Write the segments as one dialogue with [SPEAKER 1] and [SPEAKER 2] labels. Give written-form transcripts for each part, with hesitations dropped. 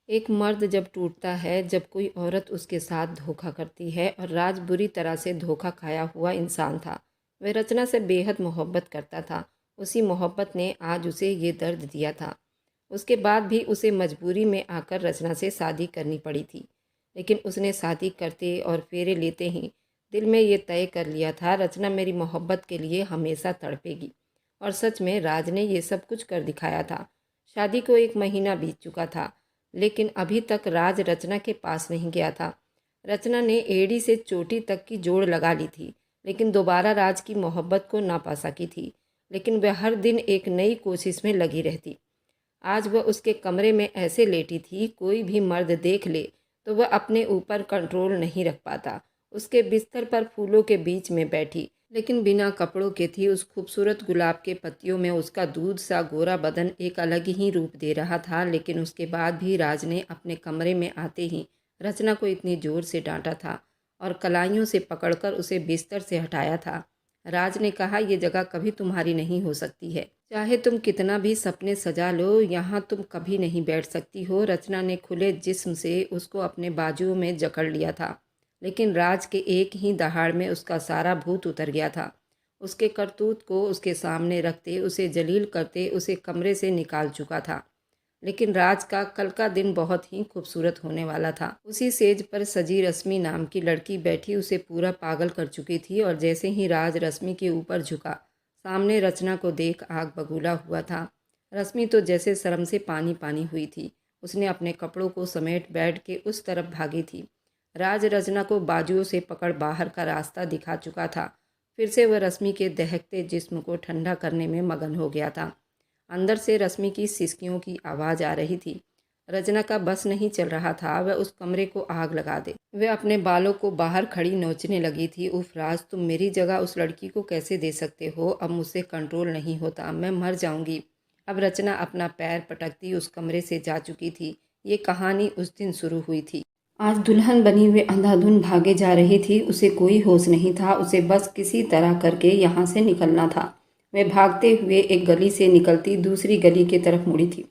[SPEAKER 1] एक मर्द जब टूटता है जब कोई औरत उसके साथ धोखा करती है और राज बुरी तरह से धोखा खाया हुआ इंसान था। वह रचना से बेहद मोहब्बत करता था। उसी मोहब्बत ने आज उसे ये दर्द दिया था। उसके बाद भी उसे मजबूरी में आकर रचना से शादी करनी पड़ी थी। लेकिन उसने शादी करते और फेरे लेते ही दिल में ये तय कर लिया था, रचना मेरी मोहब्बत के लिए हमेशा तड़पेगी। और सच में राज ने ये सब कुछ कर दिखाया था। शादी को 1 महीना बीत चुका था, लेकिन अभी तक राज रचना के पास नहीं गया था। रचना ने एड़ी से चोटी तक की जोड़ लगा ली थी, लेकिन दोबारा राज की मोहब्बत को ना पा सकी थी। लेकिन वह हर दिन एक नई कोशिश में लगी रहती। आज वह उसके कमरे में ऐसे लेटी थी, कोई भी मर्द देख ले तो वह अपने ऊपर कंट्रोल नहीं रख पाता। उसके बिस्तर पर फूलों के बीच में बैठी, लेकिन बिना कपड़ों के थी। उस खूबसूरत गुलाब के पत्तियों में उसका दूध सा गोरा बदन एक अलग ही रूप दे रहा था। लेकिन उसके बाद भी राज ने अपने कमरे में आते ही रचना को इतनी जोर से डांटा था और कलाइयों से पकड़कर उसे बिस्तर से हटाया था। राज ने कहा, ये जगह कभी तुम्हारी नहीं हो सकती है। चाहे तुम कितना भी सपने सजा लो, यहाँ तुम कभी नहीं बैठ सकती हो। रचना ने खुले जिस्म से उसको अपने बाजुओं में जकड़ लिया था, लेकिन राज के एक ही दहाड़ में उसका सारा भूत उतर गया था। उसके करतूत को उसके सामने रखते, उसे जलील करते, उसे कमरे से निकाल चुका था। लेकिन राज का कल का दिन बहुत ही खूबसूरत होने वाला था। उसी सेज पर सजी रश्मि नाम की लड़की बैठी उसे पूरा पागल कर चुकी थी। और जैसे ही राज रश्मि के ऊपर झुका, सामने रचना को देख आग बबूला हुआ था। रश्मि तो जैसे शर्म से पानी पानी हुई थी। उसने अपने कपड़ों को समेट बेड के उस तरफ भागी थी। राज रचना को बाजुओं से पकड़ बाहर का रास्ता दिखा चुका था। फिर से वह रश्मि के दहकते जिस्म को ठंडा करने में मगन हो गया था। अंदर से रश्मि की सिसकियों की आवाज़ आ रही थी। रचना का बस नहीं चल रहा था, वह उस कमरे को आग लगा दे। वह अपने बालों को बाहर खड़ी नोचने लगी थी। उफ राज, तुम मेरी जगह उस लड़की को कैसे दे सकते हो? अब मुझसे कंट्रोल नहीं होता, मैं मर जाऊंगी। अब रचना अपना पैर पटकती उस कमरे से जा चुकी थी। ये कहानी उस दिन शुरू हुई थी। आज दुल्हन बनी हुई अंधाधुन भागे जा रही थी। उसे कोई होश नहीं था। उसे बस किसी तरह करके यहाँ से निकलना था। वह भागते हुए एक गली से निकलती दूसरी गली की तरफ मुड़ी थी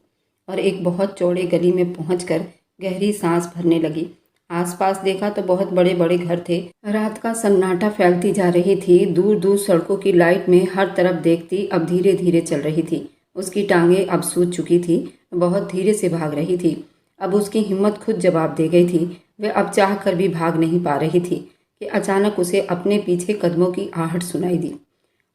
[SPEAKER 1] और एक बहुत चौड़े गली में पहुंचकर गहरी सांस भरने लगी। आसपास देखा तो बहुत बड़े बड़े घर थे। रात का सन्नाटा फैलती जा रही थी। दूर दूर सड़कों की लाइट में हर तरफ देखती अब धीरे धीरे चल रही थी। उसकी टांगें अब सूज चुकी थी, बहुत धीरे से भाग रही थी। अब उसकी हिम्मत खुद जवाब दे गई थी। वह अब चाह कर भी भाग नहीं पा रही थी कि अचानक उसे अपने पीछे कदमों की आहट सुनाई दी।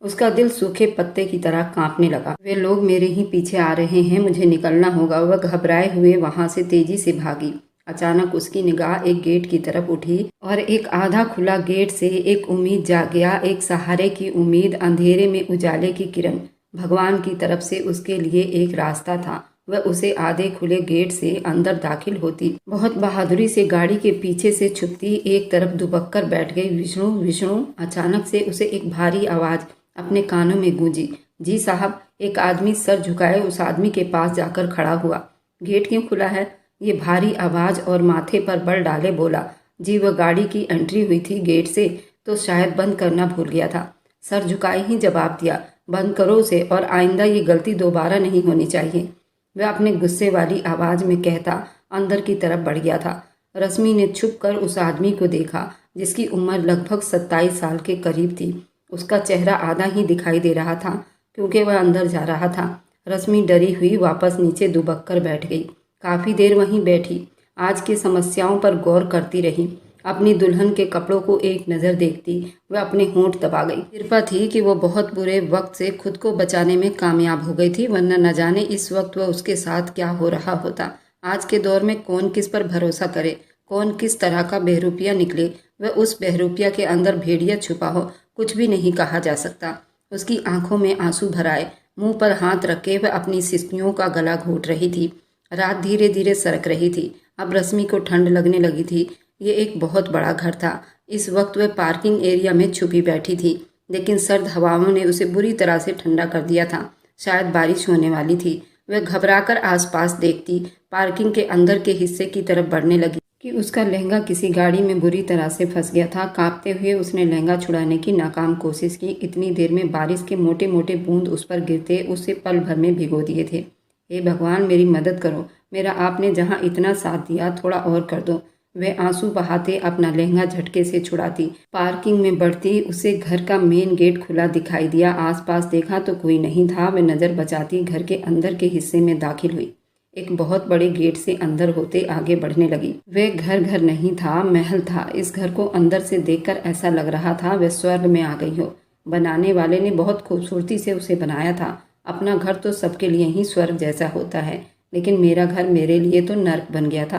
[SPEAKER 1] उसका दिल सूखे पत्ते की तरह कांपने लगा। वे लोग मेरे ही पीछे आ रहे हैं, मुझे निकलना होगा। वह घबराए हुए वहां से तेजी से भागी। अचानक उसकी निगाह एक गेट की तरफ उठी और एक आधा खुला गेट से एक उम्मीद जाग गया, एक सहारे की उम्मीद, अंधेरे में उजाले की किरण। भगवान की तरफ से उसके लिए एक रास्ता था। वह उसे आधे खुले गेट से अंदर दाखिल होती, बहुत बहादुरी से गाड़ी के पीछे से छुपती, एक तरफ दुबक कर बैठ गई। विष्णु विष्णु। अचानक से उसे एक भारी आवाज अपने कानों में गूंजी। जी साहब। एक आदमी सर झुकाए उस आदमी के पास जाकर खड़ा हुआ। गेट क्यों खुला है? ये भारी आवाज और माथे पर बल डाले बोला। जी, वह गाड़ी की एंट्री हुई थी गेट से, तो शायद बंद करना भूल गया था। सर झुकाए ही जवाब दिया। बंद करो उसे और आइंदा ये गलती दोबारा नहीं होनी चाहिए, वह अपने गुस्से वाली आवाज में कहता अंदर की तरफ बढ़ गया था। रश्मि ने छुप कर उस आदमी को देखा जिसकी उम्र लगभग 27 साल के करीब थी। उसका चेहरा आधा ही दिखाई दे रहा था क्योंकि वह अंदर जा रहा था। रश्मि डरी हुई वापस नीचे दुबक कर बैठ गई। काफी देर वहीं बैठी आज की समस्याओं पर गौर करती रही। अपनी दुल्हन के कपड़ों को एक नज़र देखती वह अपने होंठ दबा गई। कृपा थी कि वो बहुत बुरे वक्त से खुद को बचाने में कामयाब हो गई थी, वरना न जाने इस वक्त वह उसके साथ क्या हो रहा होता। आज के दौर में कौन किस पर भरोसा करे, कौन किस तरह का बहरूपिया निकले। वह उस बहरूपिया के अंदर भेड़िया छुपा हो, कुछ भी नहीं कहा जा सकता। उसकी आंखों में आंसू भराए, मुंह पर हाथ रखे वह अपनी सिसकियों का गला घोट रही थी। रात धीरे धीरे सरक रही थी। अब रश्मि को ठंड लगने लगी थी। ये एक बहुत बड़ा घर था। इस वक्त वह पार्किंग एरिया में छुपी बैठी थी, लेकिन सर्द हवाओं ने उसे बुरी तरह से ठंडा कर दिया था। शायद बारिश होने वाली थी। वह घबराकर आसपास देखती, पार्किंग के अंदर के हिस्से की तरफ बढ़ने लगी कि उसका लहंगा किसी गाड़ी में बुरी तरह से फंस गया था। कांपते हुए उसने लहंगा छुड़ाने की नाकाम कोशिश की। इतनी देर में बारिश के मोटे मोटे बूंद उस पर गिरते उसे पल भर में भिगो दिए थे। हे भगवान, मेरी मदद करो, मेरा आपने जहाँ इतना साथ दिया थोड़ा और कर दो। वह आंसू बहाते अपना लहंगा झटके से छुड़ाती। पार्किंग में बढ़ती, उसे घर का मेन गेट खुला दिखाई दिया। आसपास देखा तो कोई नहीं था। वह नज़र बचाती घर के अंदर के हिस्से में दाखिल हुई। एक बहुत बड़े गेट से अंदर होते आगे बढ़ने लगी। वह घर नहीं था, महल था। इस घर को अंदर से देखकर ऐसा लग रहा था वह स्वर्ग में आ गई हो। बनाने वाले ने बहुत खूबसूरती से उसे बनाया था। अपना घर तो सबके लिए ही स्वर्ग जैसा होता है, लेकिन मेरा घर मेरे लिए तो नर्क बन गया था।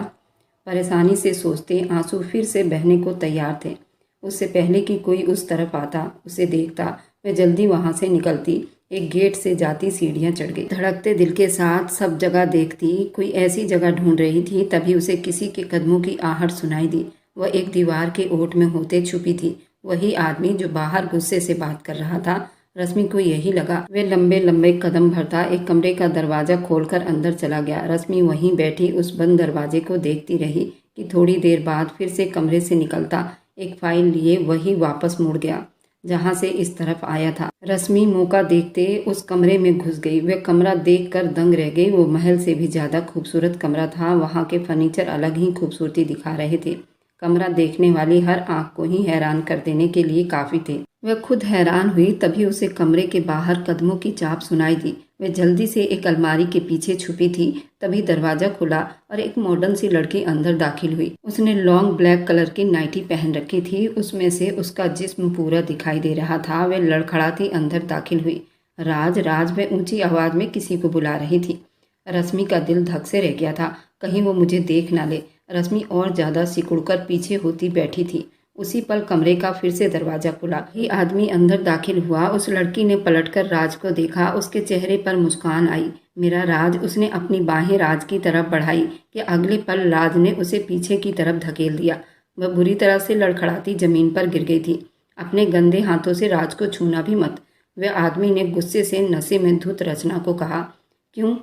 [SPEAKER 1] परेशानी से सोचते आंसू फिर से बहने को तैयार थे। उससे पहले कि कोई उस तरफ आता, उसे देखता, वह जल्दी वहां से निकलती। एक गेट से जाती सीढ़ियां चढ़ गई। धड़कते दिल के साथ सब जगह देखती, कोई ऐसी जगह ढूंढ रही थी। तभी उसे किसी के कदमों की आहट सुनाई दी। वह एक दीवार के ओट में होते छुपी थी। वही आदमी जो बाहर गुस्से से बात कर रहा था। रश्मि को यही लगा। वे लंबे लंबे कदम भरता एक कमरे का दरवाजा खोलकर अंदर चला गया। रश्मि वहीं बैठी उस बंद दरवाजे को देखती रही कि थोड़ी देर बाद फिर से कमरे से निकलता एक फाइल लिए वही वापस मुड़ गया जहां से इस तरफ आया था। रश्मि मौका देखते उस कमरे में घुस गई। वह कमरा देखकर दंग रह गई। वो महल से भी ज्यादा खूबसूरत कमरा था। वहां के फर्नीचर अलग ही खूबसूरती दिखा रहे थे। कमरा देखने वाली हर आंख को ही हैरान कर देने के लिए काफी थे। वह खुद हैरान हुई। तभी उसे कमरे के बाहर कदमों की चाप सुनाई दी। वह जल्दी से एक अलमारी के पीछे छुपी थी। तभी दरवाजा खुला और एक मॉडर्न सी लड़की अंदर दाखिल हुई। उसने लॉन्ग ब्लैक कलर की नाइटी पहन रखी थी। उसमें से उसका जिस्म पूरा दिखाई दे रहा था। वह लड़खड़ाती अंदर दाखिल हुई। राज राज, वह ऊंची आवाज में किसी को बुला रही थी। रश्मि का दिल धक से रह गया था। कहीं वो मुझे देख ना ले। रश्मि और ज्यादा सिकुड़कर पीछे होती बैठी थी। उसी पल कमरे का फिर से दरवाजा खुला। ही आदमी अंदर दाखिल हुआ। उस लड़की ने पलटकर राज को देखा। उसके चेहरे पर मुस्कान आई। मेरा राज। उसने अपनी बाहें राज की तरफ बढ़ाई कि अगले पल राज ने उसे पीछे की तरफ धकेल दिया। वह बुरी तरह से लड़खड़ाती जमीन पर गिर गई थी। अपने गंदे हाथों से राज को छूना भी मत। वह आदमी ने गुस्से से नशे में धुत रचना को कहा, क्यों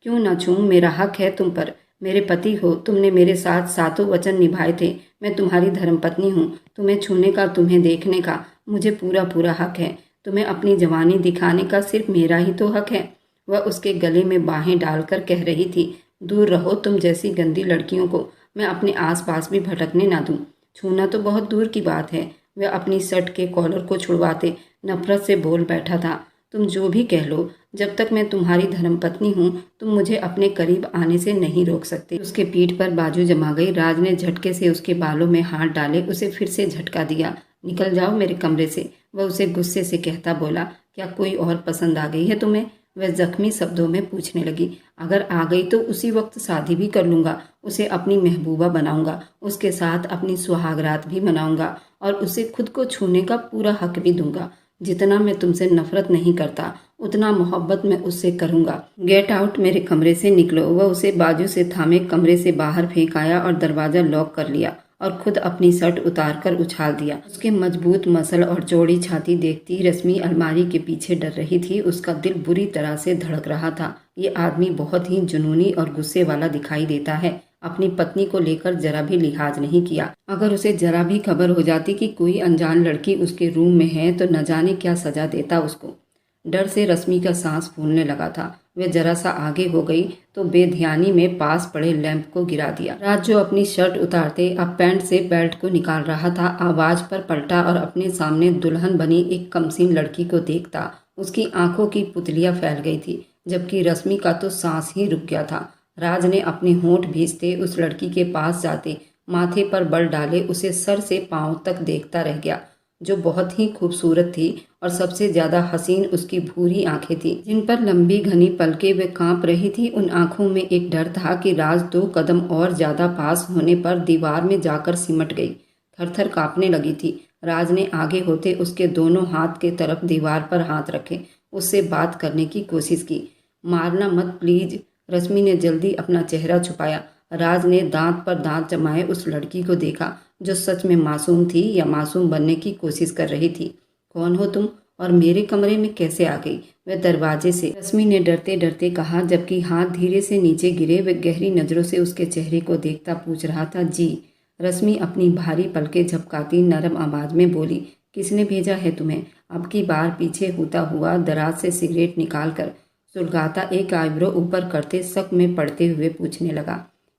[SPEAKER 1] क्यों न छूऊं? मेरा हक है तुम पर। मेरे पति हो, तुमने मेरे साथ सातों वचन निभाए थे। मैं तुम्हारी धर्मपत्नी हूँ। तुम्हें छूने का, तुम्हें देखने का मुझे पूरा पूरा हक है। तुम्हें अपनी जवानी दिखाने का सिर्फ मेरा ही तो हक है। वह उसके गले में बाहें डालकर कह रही थी, दूर रहो तुम जैसी गंदी लड़कियों को। मैं अपने आसपास भी भटकने ना दूं। छूना तो बहुत दूर की बात है। वह अपनी शर्ट के कॉलर को छुड़वाते नफरत से बोल बैठा था, तुम जो भी कह लो, जब तक मैं तुम्हारी धर्मपत्नी हूँ तुम मुझे अपने करीब आने से नहीं रोक सकते। उसके पीठ पर बाजू जमा गई। राज ने झटके से उसके बालों में हाथ डाले, उसे फिर से झटका दिया। निकल जाओ मेरे कमरे से। वह उसे गुस्से से कहता बोला, क्या कोई और पसंद आ गई है तुम्हें? वह जख्मी शब्दों में पूछने लगी। अगर आ गई तो उसी वक्त शादी भी कर लूंगा। उसे अपनी महबूबा बनाऊंगा। उसके साथ अपनी सुहागरात भी मनाऊंगा और उसे खुद को छूने का पूरा हक भी दूंगा। जितना मैं तुमसे नफरत नहीं करता उतना मोहब्बत मैं उससे करूंगा। गेट आउट, मेरे कमरे से निकलो। वह उसे बाजू से थामे कमरे से बाहर फेंक आया और दरवाजा लॉक कर लिया और खुद अपनी शर्ट उतार कर उछाल दिया। उसके मजबूत मसल और चौड़ी छाती देखती रश्मि अलमारी के पीछे डर रही थी। उसका दिल बुरी तरह से धड़क रहा था। ये आदमी बहुत ही जुनूनी और गुस्से वाला दिखाई देता है। अपनी पत्नी को लेकर जरा भी लिहाज नहीं किया। अगर उसे जरा भी खबर हो जाती कि कोई अनजान लड़की उसके रूम में है तो न जाने क्या सजा देता उसको। डर से रश्मि का सांस फूलने लगा था। वह जरा सा आगे हो गई तो बेध्यानी में पास पड़े लैंप को गिरा दिया। राज जो अपनी शर्ट उतारते अब पैंट से बेल्ट को निकाल रहा था, आवाज पर पलटा और अपने सामने दुल्हन बनी एक कमसीन लड़की को देखता उसकी आंखों की पुतलियां फैल गई थी, जबकि रश्मि का तो सांस ही रुक गया था। राज ने अपने होंठ भींचते उस लड़की के पास जाते माथे पर बल डाले उसे सर से पांव तक देखता रह गया, जो बहुत ही खूबसूरत थी और सबसे ज्यादा हसीन उसकी भूरी आंखें थी जिन पर लंबी घनी पलकें वे कांप रही थी। उन आंखों में एक डर था कि राज 2 कदम और ज्यादा पास होने पर दीवार में जाकर सिमट गई। थर-थर कांपने लगी थी। राज ने आगे होते उसके दोनों हाथ के तरफ दीवार पर हाथ रखे उससे बात करने की कोशिश की। मारना मत प्लीज। रश्मि ने जल्दी अपना चेहरा छुपाया। राज ने दांत पर दांत जमाए उस लड़की को देखा जो सच में मासूम थी या मासूम बनने की कोशिश कर रही थी। कौन हो तुम और मेरे कमरे में कैसे आ गई? वह दरवाजे से, रश्मि ने डरते डरते कहा, जबकि हाथ धीरे से नीचे गिरे। वह गहरी नजरों से उसके चेहरे को देखता पूछ रहा था, जी। रश्मि अपनी भारी पलकें झपकाती नरम आवाज में बोली, किसने भेजा है तुम्हें? अब की बार पीछे होता हुआ दराज से सिगरेट निकालकर
[SPEAKER 2] सुलगाता एक आईब्रो ऊपर करते शक में पड़ते हुए पूछने लगा।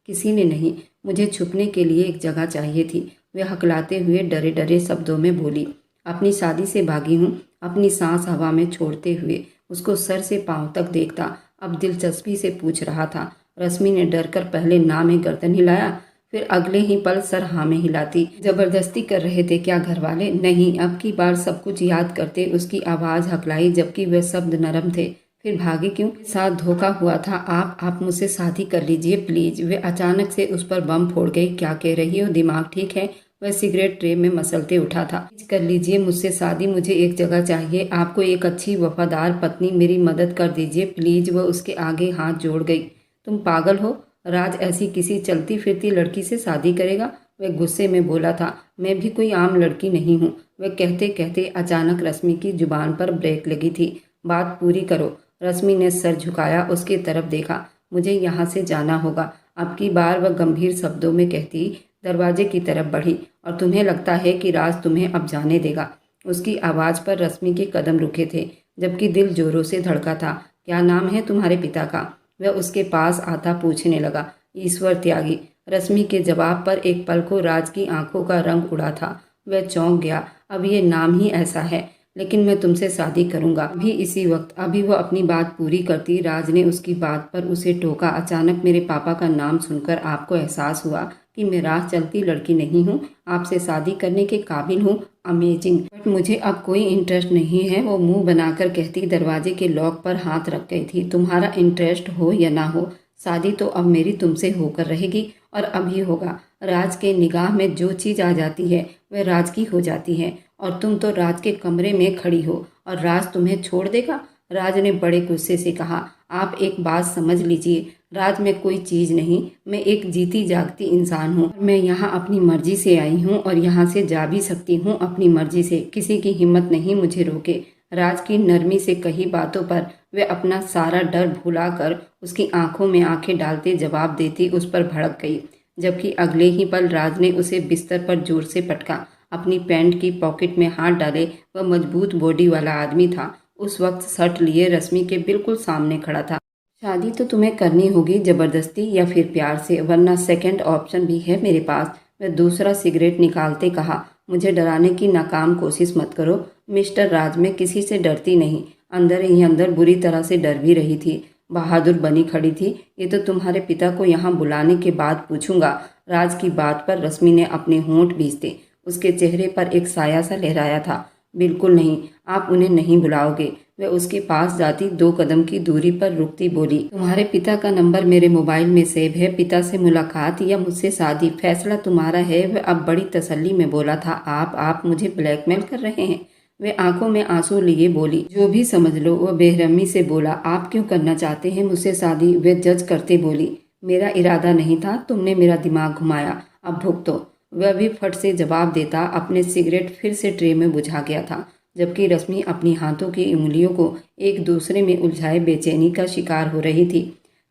[SPEAKER 2] किसी ने नहीं, मुझे छुपने के लिए एक जगह चाहिए थी, वे हकलाते हुए डरे डरे शब्दों में बोली। अपनी शादी से भागी हूँ। अपनी सांस हवा में छोड़ते हुए उसको सर से पांव तक देखता अब दिलचस्पी से पूछ रहा था। रश्मि ने डरकर पहले ना में गर्दन हिलाया, फिर अगले ही पल सर हाँ में हिलाती। जबरदस्ती कर रहे थे क्या घर वाले? नहीं। अब की बार सब कुछ याद करते उसकी आवाज़ हकलाई, जबकि वह शब्द नरम थे। फिर भागे क्यों? साथ धोखा हुआ था। आप मुझसे शादी कर लीजिए प्लीज। वे अचानक से उस पर बम फोड़ गई। क्या कह रही हो? दिमाग ठीक है? वह सिगरेट ट्रे में मसलते उठा था। प्लीज कर लीजिए मुझसे शादी, मुझे एक जगह चाहिए, आपको एक अच्छी वफादार पत्नी, मेरी मदद कर दीजिए प्लीज। वह उसके आगे हाथ जोड़ गई। तुम पागल हो? राज ऐसी किसी चलती फिरती लड़की से शादी करेगा? वह गुस्से में बोला था। मैं भी कोई आम लड़की नहीं हूँ। वह कहते कहते अचानक रश्मि की जुबान पर ब्रेक लगी थी। बात पूरी करो। रश्मि ने सर झुकाया, उसकी तरफ देखा। मुझे यहाँ से जाना होगा। अब की बार वह गंभीर शब्दों में कहती दरवाजे की तरफ बढ़ी। और तुम्हें लगता है कि राज तुम्हें अब जाने देगा? उसकी आवाज़ पर रश्मि के कदम रुके थे, जबकि दिल जोरों से धड़का था। क्या नाम है तुम्हारे पिता का? वह उसके पास आता पूछने लगा। ईश्वर त्यागी। रश्मि के जवाब पर एक पल को राज की आंखों का रंग उड़ा था। वह चौंक गया। अब ये नाम ही ऐसा है। लेकिन मैं तुमसे शादी करूंगा। अभी इसी वक्त। अभी वह अपनी बात पूरी करती राज ने उसकी बात पर उसे टोका। अचानक मेरे पापा का नाम सुनकर आपको एहसास हुआ कि मैं राह चलती लड़की नहीं हूँ, आपसे शादी करने के काबिल हूँ। अमेजिंग। बट मुझे अब कोई इंटरेस्ट नहीं है। वो मुंह बनाकर कहती दरवाजे के लॉक पर हाथ रख गई थी। तुम्हारा इंटरेस्ट हो या ना हो, शादी तो अब मेरी तुमसे होकर रहेगी, और अभी होगा। राज के निगाह में जो चीज़ आ जाती है वह राज की हो जाती है, और तुम तो राज के कमरे में खड़ी हो और राज तुम्हें छोड़ देगा। राज ने बड़े गुस्से से कहा। आप एक बात समझ लीजिए राज, मैं कोई चीज़ नहीं, मैं एक जीती जागती इंसान हूँ। मैं यहाँ अपनी मर्जी से आई हूँ और यहाँ से जा भी सकती हूँ अपनी मर्जी से। किसी की हिम्मत नहीं मुझे रोके। राज की नरमी से कही बातों पर वे अपना सारा डर भुलाकर उसकी आंखों में आंखें डालते जवाब देती उस पर भड़क गई, जबकि अगले ही पल राज ने उसे बिस्तर पर जोर से पटका। अपनी पैंट की पॉकेट में हाथ डाले वह मजबूत बॉडी वाला आदमी था। उस वक्त शर्ट लिए रश्मि के बिल्कुल सामने खड़ा था। शादी तो तुम्हें करनी होगी, जबरदस्ती या फिर प्यार से, वरना सेकंड ऑप्शन भी है मेरे पास। वह दूसरा सिगरेट निकालते कहा। मुझे डराने की नाकाम कोशिश मत करो मिस्टर राज, मैं किसी से डरती नहीं। अंदर ही अंदर बुरी तरह से डर भी रही थी। बहादुर बनी खड़ी थी। ये तो तुम्हारे पिता को यहाँ बुलाने के बाद पूछूंगा। राज की बात पर रश्मि ने अपने होंठ भींचते उसके चेहरे पर एक साया सा लहराया था। बिल्कुल नहीं, आप उन्हें नहीं बुलाओगे। वह उसके पास जाती 2 कदम की दूरी पर रुकती बोली। तुम्हारे पिता का नंबर मेरे मोबाइल में सेव है। पिता से मुलाकात या मुझसे शादी, फैसला तुम्हारा है। वह अब बड़ी तसल्ली में बोला था। आप मुझे ब्लैकमेल कर रहे हैं? वे आंखों में आंसू लिए बोली। जो भी समझ लो। वह बेरहमी से बोला। आप क्यों करना चाहते हैं मुझसे शादी? वे जज करते बोली। मेरा इरादा नहीं था, तुमने मेरा दिमाग घुमाया, अब भुगतो। वह भी फट से जवाब देता। अपने सिगरेट फिर से ट्रे में बुझा गया था, जबकि रश्मि अपनी हाथों की उंगलियों को एक दूसरे में उलझाए बेचैनी का शिकार हो रही थी।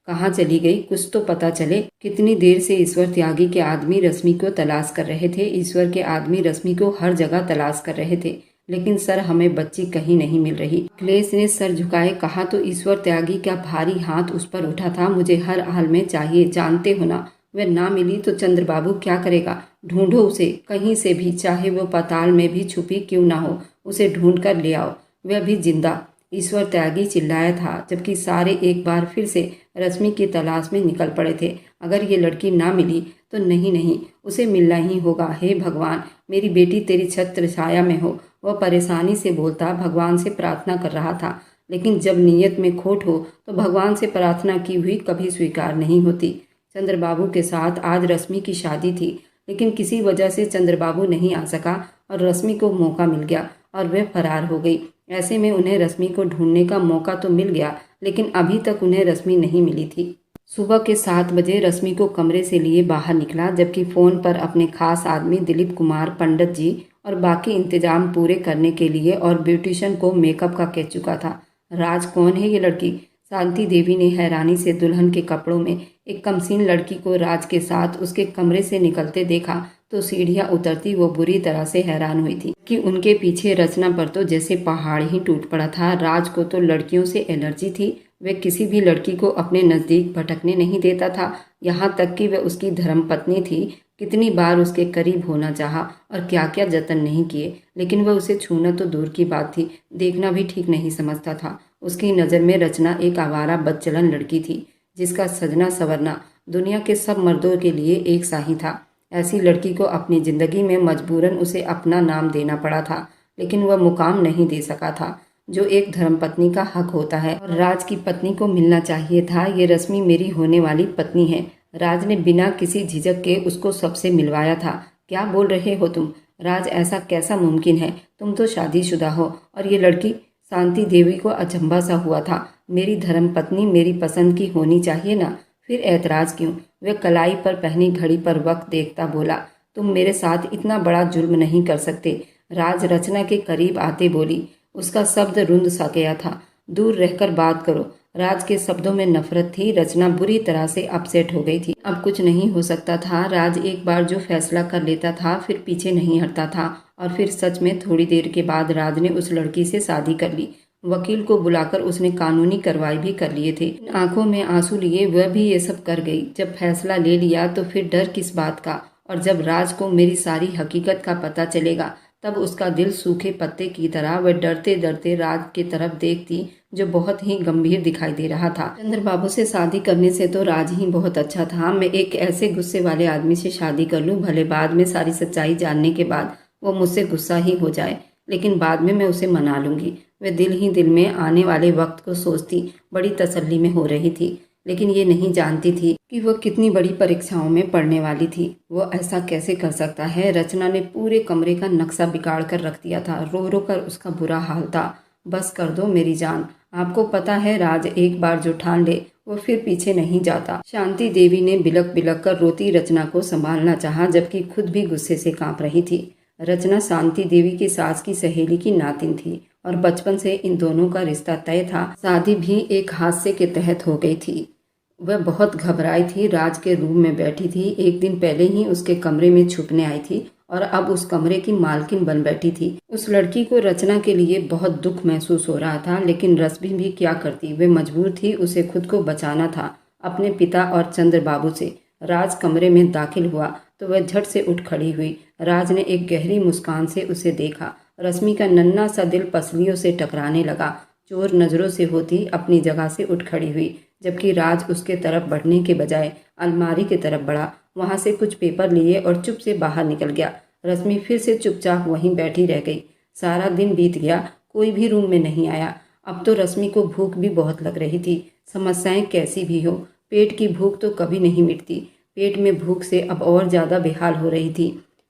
[SPEAKER 2] कहाँ चली गई? कुछ तो पता चले। कितनी देर से ईश्वर त्यागी के आदमी रश्मि को तलाश कर रहे थे। ईश्वर के आदमी रश्मि को हर जगह तलाश कर रहे थे, लेकिन सर हमें बच्ची कहीं नहीं मिल रही। अखिलेश ने सर झुकाए कहा। तो ईश्वर त्यागी का भारी हाथ उस पर उठा था। मुझे हर हाल में चाहिए, जानते हो ना। वह ना मिली तो चंद्रबाबू क्या करेगा? ढूंढो उसे कहीं से भी, चाहे वो पाताल में भी छुपी क्यों ना हो, उसे ढूंढ कर ले आओ। वह भी जिंदा। ईश्वर त्यागी चिल्लाया था, जबकि सारे एक बार फिर से रश्मि की तलाश में निकल पड़े थे। अगर ये लड़की ना मिली तो नहीं, उसे मिलना ही होगा। हे भगवान, मेरी बेटी तेरी छत्र छाया में हो। वह परेशानी से बोलता, भगवान से प्रार्थना कर रहा था। लेकिन जब नीयत में खोट हो तो भगवान से प्रार्थना की हुई कभी स्वीकार नहीं होती। चंद्रबाबू के साथ आज रश्मि की शादी थी, लेकिन किसी वजह से चंद्रबाबू नहीं आ सका और रश्मि को मौका मिल गया और वह फरार हो गई। ऐसे में उन्हें रश्मि को ढूंढने का मौका तो मिल गया, लेकिन अभी तक उन्हें रश्मि नहीं मिली थी। सुबह के 7 बजे रश्मि को कमरे से लिए बाहर निकला, जबकि फ़ोन पर अपने खास आदमी दिलीप कुमार पंडित जी और बाकी इंतजाम पूरे करने के लिए और ब्यूटिशियन को मेकअप का कह चुका था। राज कौन है ये लड़की? शांति देवी ने हैरानी से दुल्हन के कपड़ों में एक कमसीन लड़की को राज के साथ उसके कमरे से निकलते देखा तो सीढ़ियां उतरती वो बुरी तरह से हैरान हुई थी कि उनके पीछे रचना पर तो जैसे पहाड़ ही टूट पड़ा था। राज को तो लड़कियों से एलर्जी थी। वह किसी भी लड़की को अपने नज़दीक भटकने नहीं देता था, यहाँ तक कि वह उसकी धर्मपत्नी थी। कितनी बार उसके करीब होना चाहा और क्या क्या जतन नहीं किए, लेकिन वह उसे छूना तो दूर की बात थी, देखना भी ठीक नहीं समझता था। उसकी नज़र में रचना एक आवारा बदचलन लड़की थी, जिसका सजना संवरना दुनिया के सब मर्दों के लिए एक सा ही था। ऐसी लड़की को अपनी ज़िंदगी में मजबूरन उसे अपना नाम देना पड़ा था, लेकिन वह मुकाम नहीं दे सका था जो एक धर्मपत्नी का हक होता है, और राज की पत्नी को मिलना चाहिए था। ये रश्मि मेरी होने वाली पत्नी है। राज ने बिना किसी झिझक के उसको सबसे मिलवाया था। क्या बोल रहे हो तुम? राज, ऐसा कैसा मुमकिन है? तुम तो शादीशुदा हो। और ये लड़की? शांति देवी को अचंभा सा हुआ था। मेरी धर्मपत्नी मेरी पसंद की होनी चाहिए ना, फिर ऐतराज क्यों? वह कलाई पर पहनी घड़ी पर वक्त देखता बोला, तुम मेरे साथ इतना बड़ा जुल्म नहीं कर सकते। राज रचना के करीब आते बोली। उसका शब्द रुंध सा गया था। दूर रहकर बात करो। राज के शब्दों में नफरत थी। रचना बुरी तरह से अपसेट हो गई थी। अब कुछ नहीं हो सकता था। राज एक बार जो फैसला कर लेता था फिर पीछे नहीं हटता था। और फिर सच में थोड़ी देर के बाद राज ने उस लड़की से शादी कर ली। वकील को बुलाकर उसने कानूनी कार्रवाई भी कर लिए थे। आंखों में आंसू लिए वह भी ये सब कर गई। जब फैसला ले लिया तो फिर डर किस बात का? और जब राज को मेरी सारी हकीकत का पता चलेगा तब उसका दिल सूखे पत्ते की तरह वह डरते डरते राज की तरफ देखती, जो बहुत ही गंभीर दिखाई दे रहा था। चंद्रबाबू से शादी करने से तो राज ही बहुत अच्छा था। मैं एक ऐसे गुस्से वाले आदमी से शादी कर लूं, भले बाद में सारी सच्चाई जानने के बाद वो मुझसे गुस्सा ही हो जाए, लेकिन बाद में मैं उसे मना लूंगी। वह दिल ही दिल में आने वाले वक्त को सोचती बड़ी तसल्ली में हो रही थी, लेकिन ये नहीं जानती थी कि वह कितनी बड़ी परीक्षाओं में पड़ने वाली थी। वो ऐसा कैसे कर सकता है? रचना ने पूरे कमरे का नक्शा बिगाड़ कर रख दिया था। रो रो कर उसका बुरा हाल था। बस कर दो मेरी जान। आपको पता है राज एक बार जो ठान ले वो फिर पीछे नहीं जाता। शांति देवी ने बिलक बिलक कर रोती रचना को संभालना चाहा, जबकि खुद भी गुस्से से कांप रही थी। रचना शांति देवी की सास की सहेली की नातिन थी और बचपन से इन दोनों का रिश्ता तय था। शादी भी एक हादसे के तहत हो गई थी। वह बहुत घबराई थी। राज के रूम में बैठी थी। एक दिन पहले ही उसके कमरे में छुपने आई थी और अब उस कमरे की मालकिन बन बैठी थी। उस लड़की को रचना के लिए बहुत दुख महसूस हो रहा था, लेकिन रश्मि भी क्या करती? वे मजबूर थी। उसे खुद को बचाना था अपने पिता और चंद्रबाबू से। राज कमरे में दाखिल हुआ तो वह झट से उठ खड़ी हुई। राज ने एक गहरी मुस्कान से उसे देखा। रश्मि का नन्हा सा दिल पसलियों से टकराने लगा। चोर नजरों से होती अपनी जगह से उठ खड़ी हुई, जबकि राज उसके तरफ बढ़ने के बजाय अलमारी की तरफ बढ़ा, वहां से कुछ पेपर लिए और चुप से बाहर निकल गया। रश्मि फिर से चुपचाप वहीं बैठी रह गई। सारा दिन बीत गया, कोई भी रूम में नहीं आया। अब तो रश्मि को भूख भी बहुत लग रही थी। समस्याएं कैसी भी हो, पेट की भूख तो कभी नहीं मिटती। पेट में भूख से अब और ज़्यादा बेहाल हो रही थी।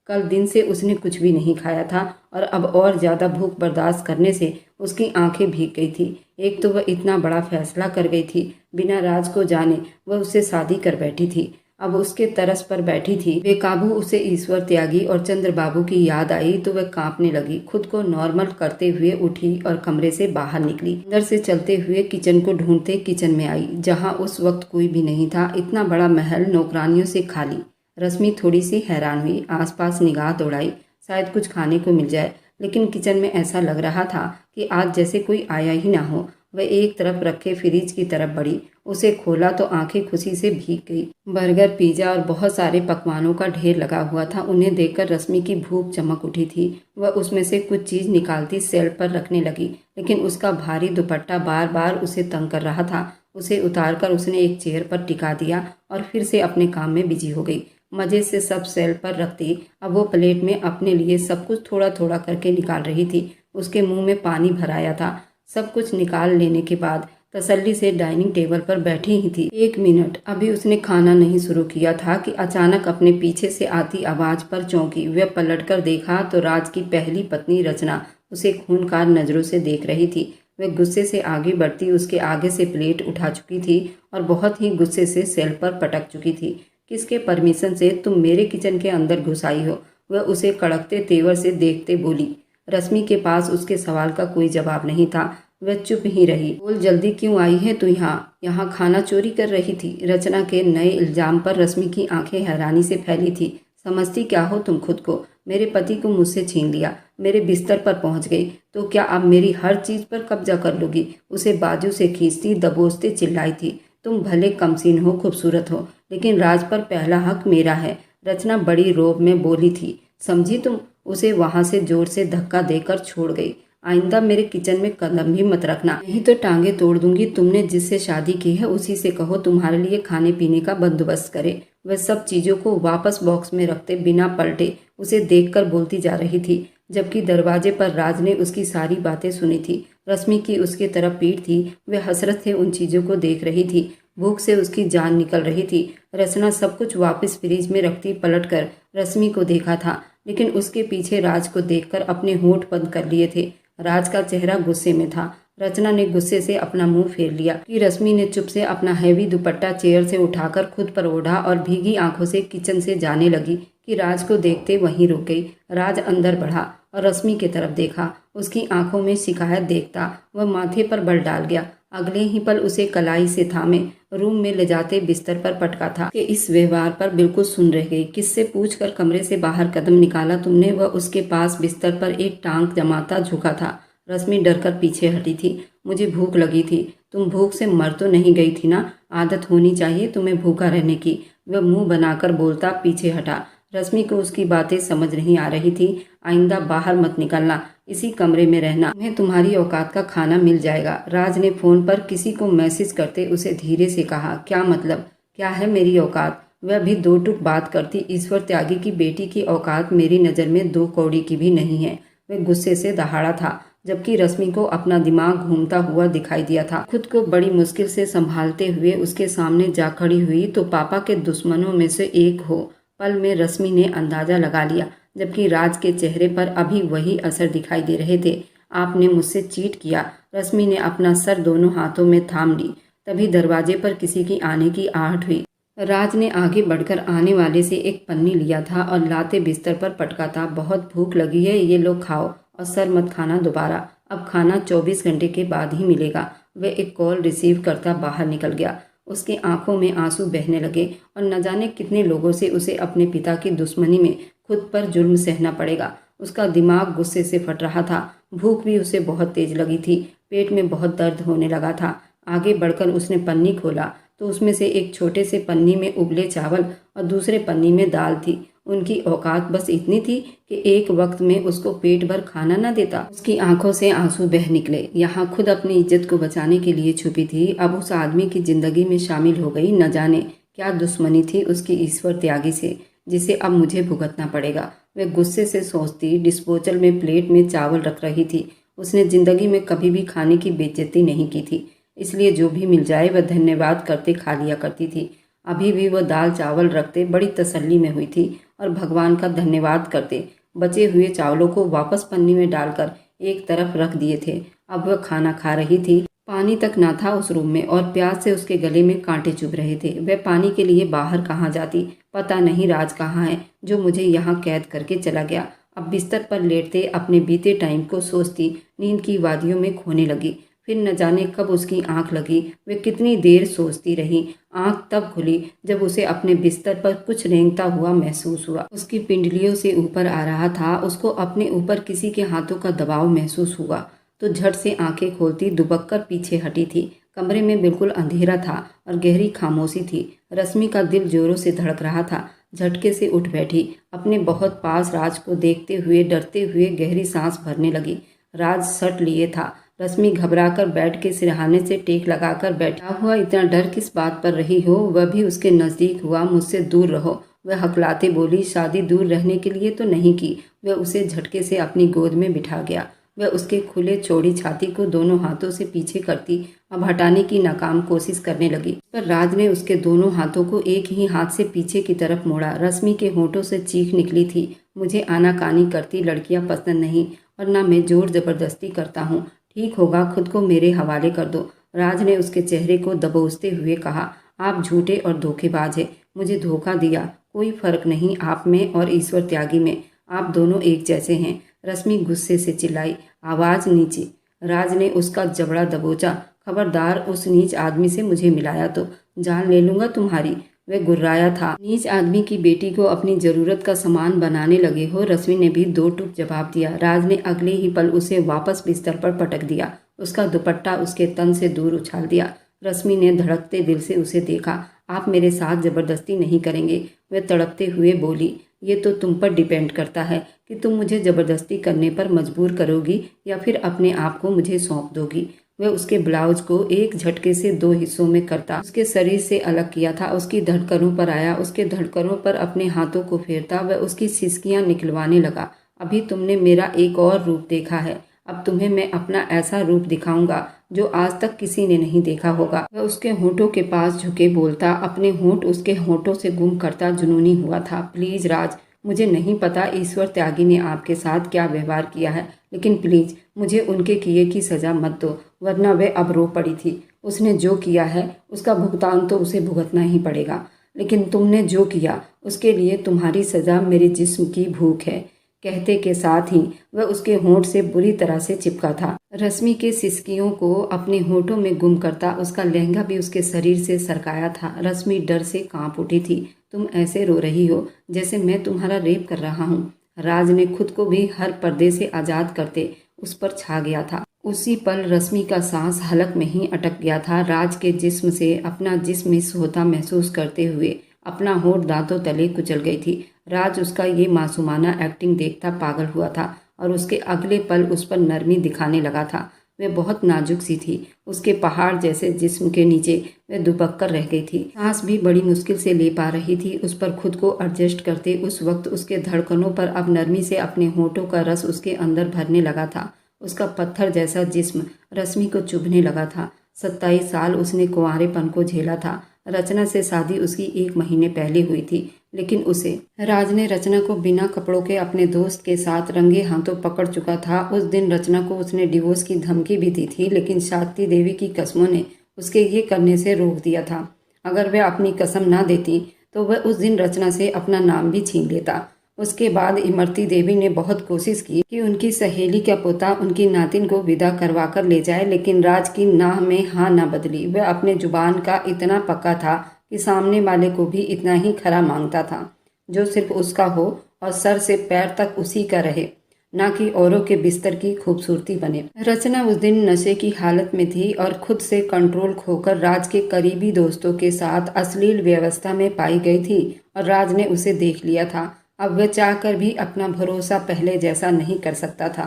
[SPEAKER 2] कल दिन से उसने कुछ भी नहीं खाया था और अब और ज़्यादा भूख बर्दाश्त करने से उसकी आंखें भीग गई थी। एक तो वह इतना बड़ा फैसला कर गई थी, बिना राज को जाने वह उससे शादी कर बैठी थी। अब उसके तरस पर बैठी थी। बेकाबू उसे ईश्वर त्यागी और चंद्रबाबू की याद आई तो वह कांपने लगी। खुद को नॉर्मल करते हुए उठी और कमरे से बाहर निकली। अंदर से चलते हुए किचन को ढूंढते किचन में आई, जहां उस वक्त कोई भी नहीं था। इतना बड़ा महल नौकरानियों से खाली। रश्मि थोड़ी सी हैरान हुई, आसपास निगाह दौड़ाई, शायद कुछ खाने को मिल जाए, लेकिन किचन में ऐसा लग रहा था कि आज जैसे कोई आया ही ना हो। वह एक तरफ रखे फ्रिज की तरफ बढ़ी। उसे खोला तो आंखें खुशी से भीग गई। बर्गर, पिज्जा और बहुत सारे पकवानों का ढेर लगा हुआ था। उन्हें देखकर रश्मि की भूख चमक उठी थी। वह उसमें से कुछ चीज निकालती सेल्फ पर रखने लगी, लेकिन उसका भारी दुपट्टा बार बार उसे तंग कर रहा था। उसे उतारकर उसने एक चेयर पर टिका दिया और फिर से अपने काम में बिजी हो गई। मजे से सब सेल्फ पर रखती। अब वो प्लेट में अपने लिए सब कुछ थोड़ा थोड़ा करके निकाल रही थी। उसके मुंह में पानी भराया था। सब कुछ निकाल लेने के बाद तसल्ली से डाइनिंग टेबल पर बैठी ही थी। 1 मिनट, अभी उसने खाना नहीं शुरू किया था कि अचानक अपने पीछे से आती आवाज पर चौंकी। वह पलटकर देखा तो राज की पहली पत्नी रचना उसे खूंखार नजरों से देख रही थी। वह गुस्से से आगे बढ़ती उसके आगे से प्लेट उठा चुकी थी और बहुत ही गुस्से से सेल्फ पर पटक चुकी थी। किसके परमिशन से तुम मेरे किचन के अंदर घुस आई हो? वह उसे कड़कते तेवर से देखते बोली। रश्मि के पास उसके सवाल का कोई जवाब नहीं था। वह चुप ही रही। बोल, जल्दी क्यों आई है तू यहाँ खाना चोरी कर रही थी? रचना के नए इल्जाम पर रश्मि की आंखें हैरानी से फैली थी। समझती क्या हो तुम खुद को? मेरे पति को मुझसे छीन लिया, मेरे बिस्तर पर पहुंच गई, तो क्या अब मेरी हर चीज़ पर कब्जा कर लोगी? उसे बाजू से खींचती, दबोचते चिल्लाई थी, तुम भले कमसीन हो, खूबसूरत हो, लेकिन राज पर पहला हक मेरा है। रचना बड़ी रोब में बोली थी, समझी तुम? उसे वहां से जोर से धक्का देकर छोड़ गई। आइंदा मेरे किचन में कदम भी मत रखना, नहीं तो टांगे तोड़ दूंगी। तुमने जिससे शादी की है उसी से कहो तुम्हारे लिए खाने पीने का बंदोबस्त करे। वह सब चीजों को वापस बॉक्स में रखते बिना पलटे उसे देखकर बोलती जा रही थी, जबकि दरवाजे पर राज ने उसकी सारी बातें सुनी थी। रश्मि की उसके तरफ पीठ थी, वह हसरत से उन चीजों को देख रही थी। भूख से उसकी जान निकल रही थी। रचना सब कुछ वापस फ्रिज में रखती पलटकर रश्मि को देखा था, लेकिन उसके पीछे राज को देखकर अपने होंठ बंद कर लिए थे। राज का चेहरा गुस्से में था। रचना ने गुस्से से अपना मुंह फेर लिया कि रश्मि ने चुप से अपना हैवी दुपट्टा चेयर से उठाकर खुद पर ओढ़ा और भीगी आंखों से किचन से जाने लगी कि राज को देखते वहीं रुक गई। राज अंदर बढ़ा और रश्मि की तरफ देखा। उसकी आंखों में शिकायत देखता वह माथे पर बल डाल गया। अगले ही पल उसे कलाई से थामे रूम में ले जाते बिस्तर पर पटका था कि इस व्यवहार पर बिल्कुल सुन रह गई। किससे पूछकर कमरे से बाहर कदम निकाला तुमने? वह उसके पास बिस्तर पर एक टांग जमाता झुका था। रश्मि डरकर पीछे हटी थी। मुझे भूख लगी थी। तुम भूख से मर तो नहीं गई थी ना? आदत होनी चाहिए तुम्हें भूखा रहने की। वह मुंह बनाकर बोलता पीछे हटा। रश्मि को उसकी बातें समझ नहीं आ रही थी। आइंदा बाहर मत निकलना, इसी कमरे में रहना, तुम्हें तुम्हारी औकात का खाना मिल जाएगा। राज ने फोन पर किसी को मैसेज करते उसे धीरे से कहा, क्या मतलब? क्या है मेरी औकात? वह भी दो टूक बात करती। ईश्वर त्यागी की बेटी की औकात मेरी नज़र में 2 कौड़ी की भी नहीं है। वह गुस्से से दहाड़ा था, जबकि रश्मि को अपना दिमाग घूमता हुआ दिखाई दिया था। खुद को बड़ी मुश्किल से संभालते हुए उसके सामने जा खड़ी हुई तो पापा के दुश्मनों में से एक हो। पल में रश्मि ने अंदाजा लगा लिया, जबकि राज के चेहरे पर अभी वही असर दिखाई दे रहे थे। आपने मुझसे चीट किया। रश्मि ने अपना सर दोनों हाथों में थाम ली। तभी दरवाजे पर किसी की आने की आहट हुई। राज ने आगे बढ़कर आने वाले से एक पन्नी लिया था और लाते बिस्तर पर पटका था। बहुत भूख लगी है, ये लो खाओ और सर मत खाना दोबारा। अब खाना 24 घंटे के बाद ही मिलेगा। वह एक कॉल रिसीव करता बाहर निकल गया। उसकी आंखों में आंसू बहने लगे और न जाने कितने लोगों से उसे अपने पिता की दुश्मनी में खुद पर जुर्म सहना पड़ेगा। उसका दिमाग गुस्से से फट रहा था। भूख भी उसे बहुत तेज लगी थी। पेट में बहुत दर्द होने लगा था। आगे बढ़कर उसने पन्नी खोला तो उसमें से एक छोटे से पन्नी में उबले चावल और दूसरे पन्नी में दाल थी। उनकी औकात बस इतनी थी कि एक वक्त में उसको पेट भर खाना न देता। उसकी आंखों से आंसू बह निकले। यहाँ खुद अपनी इज्जत को बचाने के लिए छुपी थी, अब उस आदमी की जिंदगी में शामिल हो गई। न जाने क्या दुश्मनी थी उसकी ईश्वर त्यागी से, जिसे अब मुझे भुगतना पड़ेगा। वह गुस्से से सोचती डिस्पोजल में प्लेट में चावल रख रही थी। उसने जिंदगी में कभी भी खाने की बेइज्जती नहीं की थी, इसलिए जो भी मिल जाए वह धन्यवाद करते खा लिया करती थी। अभी भी वह दाल चावल रखते बड़ी तसल्ली में हुई थी और भगवान का धन्यवाद करते बचे हुए चावलों को वापस पन्नी में डालकर एक तरफ रख दिए थे। अब वह खाना खा रही थी। पानी तक ना था उस रूम में और प्यास से उसके गले में कांटे चुभ रहे थे। वह पानी के लिए बाहर कहाँ जाती? पता नहीं राज कहाँ है जो मुझे यहाँ कैद करके चला गया। अब बिस्तर पर लेटते अपने बीते टाइम को सोचती नींद की वादियों में खोने लगी। फिर न जाने कब उसकी आंख लगी। वे कितनी देर सोचती रही। आंख तब खुली जब उसे अपने बिस्तर पर कुछ रेंगता हुआ महसूस हुआ। उसकी पिंडलियों से ऊपर आ रहा था। उसको अपने ऊपर किसी के हाथों का दबाव महसूस हुआ तो झट से आंखें खोलती दुबक कर पीछे हटी थी। कमरे में बिल्कुल अंधेरा था और गहरी खामोशी थी। रश्मि का दिल जोरों से धड़क रहा था। झटके से उठ बैठी। अपने बहुत पास राज को देखते हुए डरते हुए गहरी सांस भरने लगी। राज सट लिए था। रश्मि घबराकर बेड के सिरहाने से टेक लगाकर बैठा हुआ इतना डर किस बात पर रही हो? वह भी उसके नज़दीक हुआ। मुझसे दूर रहो, वह हकलाते बोली। शादी दूर रहने के लिए तो नहीं की। वह उसे झटके से अपनी गोद में बिठा गया। वह उसके खुले चौड़ी छाती को दोनों हाथों से पीछे करती अब हटाने की नाकाम कोशिश करने लगी, पर राज ने उसके दोनों हाथों को एक ही हाथ से पीछे की तरफ मोड़ा। रश्मि के होठों से चीख निकली थी, मुझे आनाकानी करती लड़कियां पसंद नहीं और ना मैं जोर जबरदस्ती करता हूँ। ठीक होगा, खुद को मेरे हवाले कर दो। राज ने उसके चेहरे को दबोचते हुए कहा, आप झूठे और धोखेबाज है। मुझे धोखा दिया, कोई फर्क नहीं आप में और ईश्वर त्यागी में। आप दोनों एक जैसे हैं। रश्मि गुस्से से चिल्लाई, आवाज नीचे। राज ने उसका जबड़ा दबोचा। खबरदार उस नीच आदमी से मुझे मिलाया तो जान ले लूंगा तुम्हारी। वह गुर्राया था। नीच आदमी की बेटी को अपनी जरूरत का सामान बनाने लगे हो। रश्मि ने भी दो टूक जवाब दिया। राज ने अगले ही पल उसे वापस बिस्तर पर पटक दिया, उसका दुपट्टा उसके तन से दूर उछाल दिया। रश्मि ने धड़कते दिल से उसे देखा। आप मेरे साथ जबरदस्ती नहीं करेंगे, वह तड़पते हुए बोली। ये तो तुम पर डिपेंड करता है कि तुम मुझे जबरदस्ती करने पर मजबूर करोगी या फिर अपने आप को मुझे सौंप दोगी। वह उसके ब्लाउज को एक झटके से दो हिस्सों में करता, उसके शरीर से अलग किया था, उसकी धड़कनों पर आया, उसके धड़कनों पर अपने हाथों को फेरता। वह उसकी सिसकियां निकलवाने लगा। अभी तुमने मेरा एक और रूप देखा है, अब तुम्हें मैं अपना ऐसा रूप दिखाऊंगा जो आज तक किसी ने नहीं देखा होगा। वह उसके होठों के पास झुके बोलता, अपने होठ उसके होठों से गुम करता जुनूनी हुआ था। प्लीज राज, मुझे नहीं पता ईश्वर त्यागी ने आपके साथ क्या व्यवहार किया है, लेकिन प्लीज मुझे उनके किए की सजा मत दो, वरना वह अब रो पड़ी थी। उसने जो किया है उसका भुगतान तो उसे भुगतना ही पड़ेगा, लेकिन तुमने जो किया उसके लिए तुम्हारी सजा मेरे जिस्म की भूख है। कहते के साथ ही वह उसके होंठ से बुरी तरह से चिपका था। रश्मि के सिसकियों को अपने होठों में गुम करता, उसका लहंगा भी उसके शरीर से सरकाया था। रश्मि डर से कांप उठी थी। तुम ऐसे रो रही हो जैसे मैं तुम्हारा रेप कर रहा हूँ। राज ने खुद को भी हर पर्दे से आजाद करते उस पर छा गया था। उसी पल रश्मि का सांस हलक में ही अटक गया था। राज के जिस्म से अपना जिस्म मिस होता महसूस करते हुए अपना होठ दांतों तले कुचल गई थी। राज उसका ये मासूमाना एक्टिंग देखता पागल हुआ था और उसके अगले पल उस पर नरमी दिखाने लगा था। वह बहुत नाजुक सी थी। उसके पहाड़ जैसे जिस्म के नीचे वह दुबक कर रह गई थी। सांस भी बड़ी मुश्किल से ले पा रही थी। उस पर खुद को एडजस्ट करते उस वक्त उसके धड़कनों पर अब नरमी से अपने होठों का रस उसके अंदर भरने लगा था। उसका पत्थर जैसा जिस्म रश्मि को चुभने लगा था। 27 साल उसने कुंवारेपन को झेला था। रचना से शादी उसकी 1 महीने पहले हुई थी, लेकिन उसे राज ने रचना को बिना कपड़ों के अपने दोस्त के साथ रंगे हाथों पकड़ चुका था। उस दिन रचना को उसने डिवोर्स की धमकी भी दी थी, लेकिन शाक्ति देवी की कसमों ने उसके ये करने से रोक दिया था। अगर वह अपनी कसम ना देती तो वह उस दिन रचना से अपना नाम भी छीन लेता। उसके बाद इमरती देवी ने बहुत कोशिश की कि उनकी सहेली का पोता उनकी नातिन को विदा करवा कर ले जाए, लेकिन राज की नाह में हाँ ना बदली। वह अपने जुबान का इतना पक्का था कि सामने वाले को भी इतना ही खरा मांगता था जो सिर्फ उसका हो और सर से पैर तक उसी का रहे, ना कि औरों के बिस्तर की खूबसूरती बने। रचना उस दिन नशे की हालत में थी और खुद से कंट्रोल खोकर राज के करीबी दोस्तों के साथ अश्लील व्यवस्था में पाई गई थी और राज ने उसे देख लिया था। अब वह चाहकर भी अपना भरोसा पहले जैसा नहीं कर सकता था।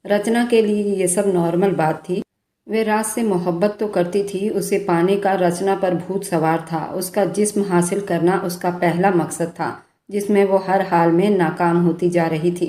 [SPEAKER 2] रचना के लिए ये सब नॉर्मल बात थी। वे राज से मोहब्बत तो करती थी, उसे पाने का रचना पर भूत सवार था। उसका जिस्म हासिल करना उसका पहला मकसद था, जिसमें वो हर हाल में नाकाम होती जा रही थी,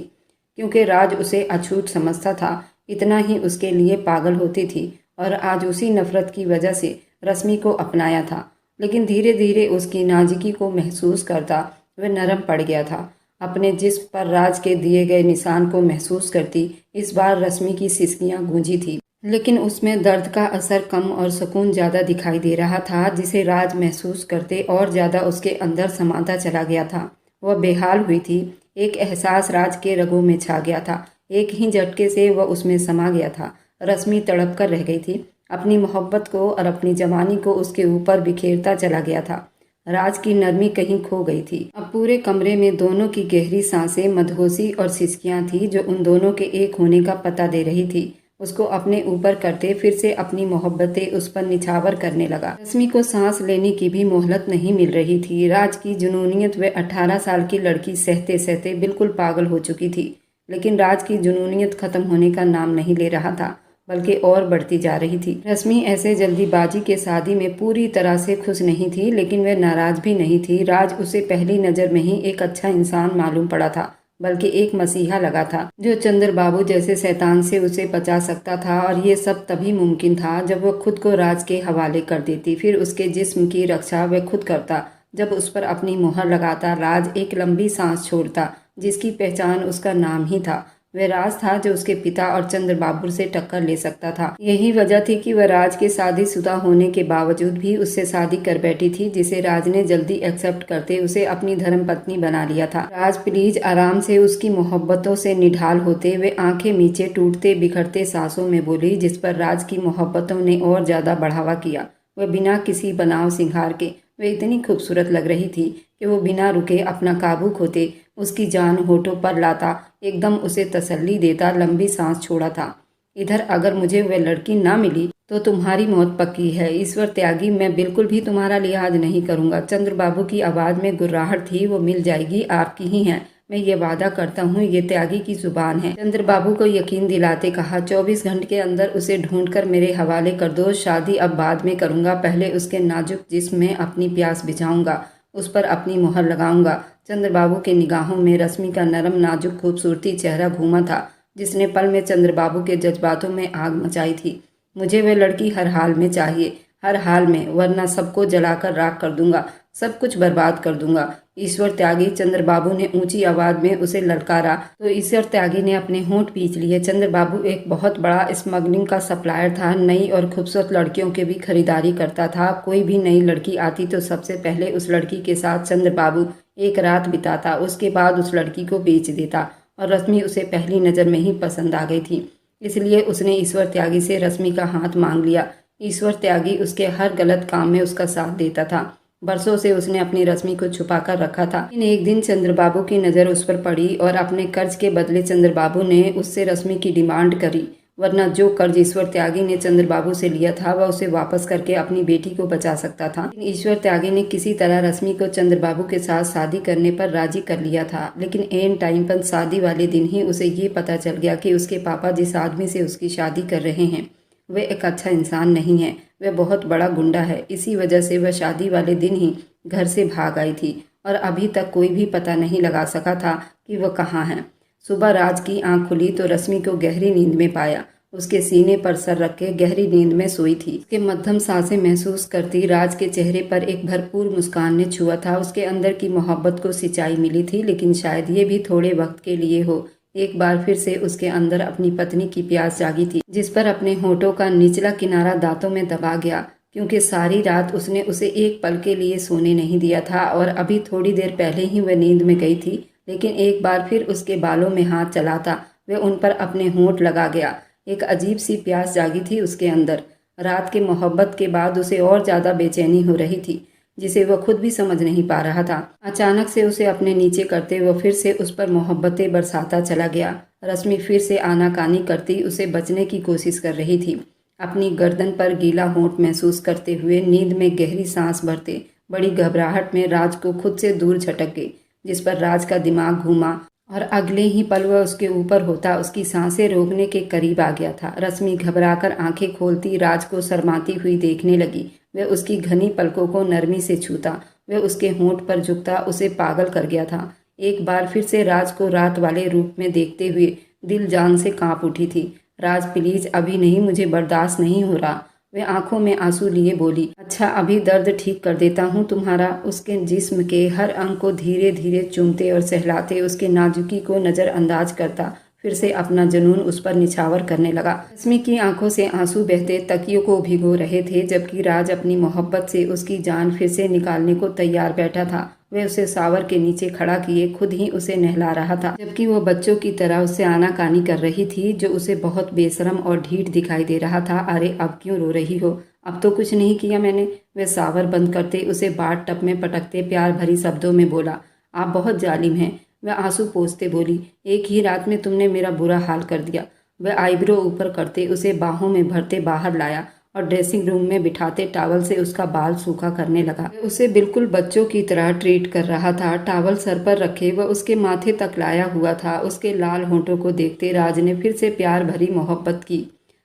[SPEAKER 2] क्योंकि राज उसे अछूत समझता था। इतना ही उसके लिए पागल होती थी और आज उसी नफरत की वजह से रश्मि को अपनाया था। लेकिन धीरे धीरे उसकी नाजुकी को महसूस करता वह नरम पड़ गया था। अपने जिस्म पर राज के दिए गए निशान को महसूस करती इस बार रश्मि की सिसकियां गूंजी थी, लेकिन उसमें दर्द का असर कम और सुकून ज़्यादा दिखाई दे रहा था, जिसे राज महसूस करते और ज़्यादा उसके अंदर समाता चला गया था। वह बेहाल हुई थी। एक एहसास राज के रगों में छा गया था। एक ही झटके से वह उसमें समा गया था। रश्मि तड़प कर रह गई थी। अपनी मोहब्बत को और अपनी जवानी को उसके ऊपर बिखेरता चला गया था। राज की नरमी कहीं खो गई थी। अब पूरे कमरे में दोनों की गहरी सांसें, मदहोशी और सिसकियां थी जो उन दोनों के एक होने का पता दे रही थी। उसको अपने ऊपर करते फिर से अपनी मोहब्बतें उस पर निछावर करने लगा। रश्मि को सांस लेने की भी मोहलत नहीं मिल रही थी। राज की जुनूनियत वह 18 साल की लड़की सहते सहते बिल्कुल पागल हो चुकी थी, लेकिन राज की जुनूनियत खत्म होने का नाम नहीं ले रहा था, बल्कि और बढ़ती जा रही थी। रश्मि ऐसे जल्दीबाजी के शादी में पूरी तरह से खुश नहीं थी, लेकिन वह नाराज भी नहीं थी। राज उसे पहली नज़र में ही एक अच्छा इंसान मालूम पड़ा था, बल्कि एक मसीहा लगा था जो चंद्र बाबू जैसे शैतान से उसे बचा सकता था। और ये सब तभी मुमकिन था जब वह खुद को राज के हवाले कर देती। फिर उसके जिस्म की रक्षा वह खुद करता। जब उस पर अपनी मोहर लगाता, राज एक लंबी सांस छोड़ता जिसकी पहचान उसका नाम ही था। वह राज था जो उसके पिता और चंद्र बाबू से टक्कर ले सकता था। यही वजह थी कि वह राज के शादीशुदा होने के बावजूद भी उससे शादी कर बैठी थी, जिसे राज ने जल्दी एक्सेप्ट करते उसे अपनी धर्मपत्नी बना लिया था। राज प्लीज आराम से उसकी मोहब्बतों से निढाल होते वे आंखें नीचे टूटते बिखरते सांसों में बोली, जिस पर राज की मोहब्बतों ने और ज्यादा बढ़ावा किया। वह बिना किसी बनाव सिंगार के वे इतनी खूबसूरत लग रही थी कि वो बिना रुके अपना काबू खोते उसकी जान होठों पर लाता, एकदम उसे तसल्ली देता, लंबी सांस छोड़ा था। इधर अगर मुझे वह लड़की ना मिली तो तुम्हारी मौत पक्की है। ईश्वर त्यागी, मैं बिल्कुल भी तुम्हारा लिहाज नहीं करूंगा। चंद्रबाबू की आवाज़ में गुर्राहट थी। वो मिल जाएगी, आपकी ही है, मैं ये वादा करता हूँ, ये त्यागी की जुबान है। चंद्रबाबू को यकीन दिलाते कहा, 24 घंटे के अंदर उसे ढूंढकर मेरे हवाले कर दो। शादी अब बाद में करूंगा, पहले उसके नाजुक जिस्म में अपनी प्यास बिछाऊंगा, उस पर अपनी मोहर लगाऊंगा। चंद्रबाबू के निगाहों में रश्मि का नरम नाजुक खूबसूरती चेहरा घूमा था, जिसने पल में चंद्रबाबू के जज्बातों में आग मचाई थी। मुझे वह लड़की हर हाल में चाहिए, हर हाल में, वरना सबको जलाकर राख कर दूंगा, सब कुछ बर्बाद कर दूंगा। ईश्वर त्यागी, चंद्रबाबू ने ऊंची आवाज में उसे ललकारा तो ईश्वर त्यागी ने अपने होंठ पीच लिए। चंद्रबाबू एक बहुत बड़ा स्मगलिंग का सप्लायर था, नई और खूबसूरत लड़कियों की भी खरीदारी करता था। कोई भी नई लड़की आती तो सबसे पहले उस लड़की के साथ चंद्रबाबू एक रात बिताता, उसके बाद उस लड़की को बेच देता। और रश्मि उसे पहली नज़र में ही पसंद आ गई थी, इसलिए उसने ईश्वर त्यागी से रश्मि का हाथ मांग लिया। ईश्वर त्यागी उसके हर गलत काम में उसका साथ देता था। बरसों से उसने अपनी रश्मि को छुपाकर रखा था, लेकिन एक दिन चंद्रबाबू की नज़र उस पर पड़ी और अपने कर्ज के बदले चंद्रबाबू ने उससे रश्मि की डिमांड करी। वरना जो कर्ज ईश्वर त्यागी ने चंद्रबाबू से लिया था वह उसे वापस करके अपनी बेटी को बचा सकता था। लेकिन ईश्वर त्यागी ने किसी तरह रश्मि को चंद्रबाबू के साथ शादी करने पर राजी कर लिया था। लेकिन एन टाइम पर शादी वाले दिन ही उसे ये पता चल गया कि उसके पापा जिस आदमी से उसकी शादी कर रहे हैं वह एक अच्छा इंसान नहीं है, वह बहुत बड़ा गुंडा है। इसी वजह से वह शादी वाले दिन ही घर से भाग आई थी और अभी तक कोई भी पता नहीं लगा सका था कि वह कहाँ है। सुबह राज की आंख खुली तो रश्मि को गहरी नींद में पाया। उसके सीने पर सर रख के गहरी नींद में सोई थी। उसके मध्यम सांसें महसूस करती राज के चेहरे पर एक भरपूर मुस्कान ने छुआ था। उसके अंदर की मोहब्बत को सिंचाई मिली थी, लेकिन शायद ये भी थोड़े वक्त के लिए हो। एक बार फिर से उसके अंदर अपनी पत्नी की प्यास जागी थी, जिस पर अपने होठों का निचला किनारा दांतों में दबा गया, क्योंकि सारी रात उसने उसे एक पल के लिए सोने नहीं दिया था और अभी थोड़ी देर पहले ही वह नींद में गई थी। लेकिन एक बार फिर उसके बालों में हाथ चलाता वह उन पर अपने होंठ लगा गया। एक अजीब सी प्यास जागी थी उसके अंदर। रात के मोहब्बत के बाद उसे और ज़्यादा बेचैनी हो रही थी, जिसे वह खुद भी समझ नहीं पा रहा था। अचानक से उसे अपने नीचे करते वह फिर से उस पर मोहब्बतें बरसाता चला गया। रश्मि फिर से आनाकानी करती उसे बचने की कोशिश कर रही थी। अपनी गर्दन पर गीला होंठ महसूस करते हुए नींद में गहरी सांस भरते बड़ी घबराहट में राज को खुद से दूर झटक गई, जिस पर राज का दिमाग घूमा और अगले ही पल वह उसके ऊपर होता उसकी सांसें रोकने के करीब आ गया था। रश्मि घबराकर आंखें खोलती राज को शर्माती हुई देखने लगी। वह उसकी घनी पलकों को नरमी से छूता, वह उसके होंठ पर झुकता उसे पागल कर गया था। एक बार फिर से राज को रात वाले रूप में देखते हुए दिल जान से कांप उठी थी। राज प्लीज, अभी नहीं, मुझे बर्दाश्त नहीं हो रहा। वह आंखों में आंसू लिए बोली, अच्छा अभी दर्द ठीक कर देता हूँ तुम्हारा। उसके जिस्म के हर अंग को धीरे धीरे चूमते और सहलाते उसके नाजुकी को नज़रअंदाज करता फिर से अपना जुनून उस पर निछावर करने लगा। रश्मि की आंखों से आंसू बहते तकियों को भिगो रहे थे, जबकि राज अपनी मोहब्बत से उसकी जान फिर से निकालने को तैयार बैठा था। वह उसे सावर के नीचे खड़ा किए खुद ही उसे नहला रहा था, जबकि वह बच्चों की तरह उससे आनाकानी कर रही थी, जो उसे बहुत बेशरम और ढीठ दिखाई दे रहा था। अरे अब क्यों रो रही हो? अब तो कुछ नहीं किया मैंने। वह सावर बंद करते उसे बाट टप में पटकते प्यार भरी शब्दों में बोला, आप बहुत जालिम हैं। वह आंसू पोंछते बोली, एक ही रात में तुमने मेरा बुरा हाल कर दिया। वह आईब्रो ऊपर करते उसे बाहों में भरते बाहर लाया और ड्रेसिंग रूम में बिठाते टॉवल से उसका बाल सूखा करने लगा। वह उसे बिल्कुल बच्चों की तरह ट्रीट कर रहा था। टॉवल सर पर रखे वह उसके माथे तक लाया हुआ था। उसके लाल होंठों को देखते राज ने फिर से प्यार भरी मोहब्बत की।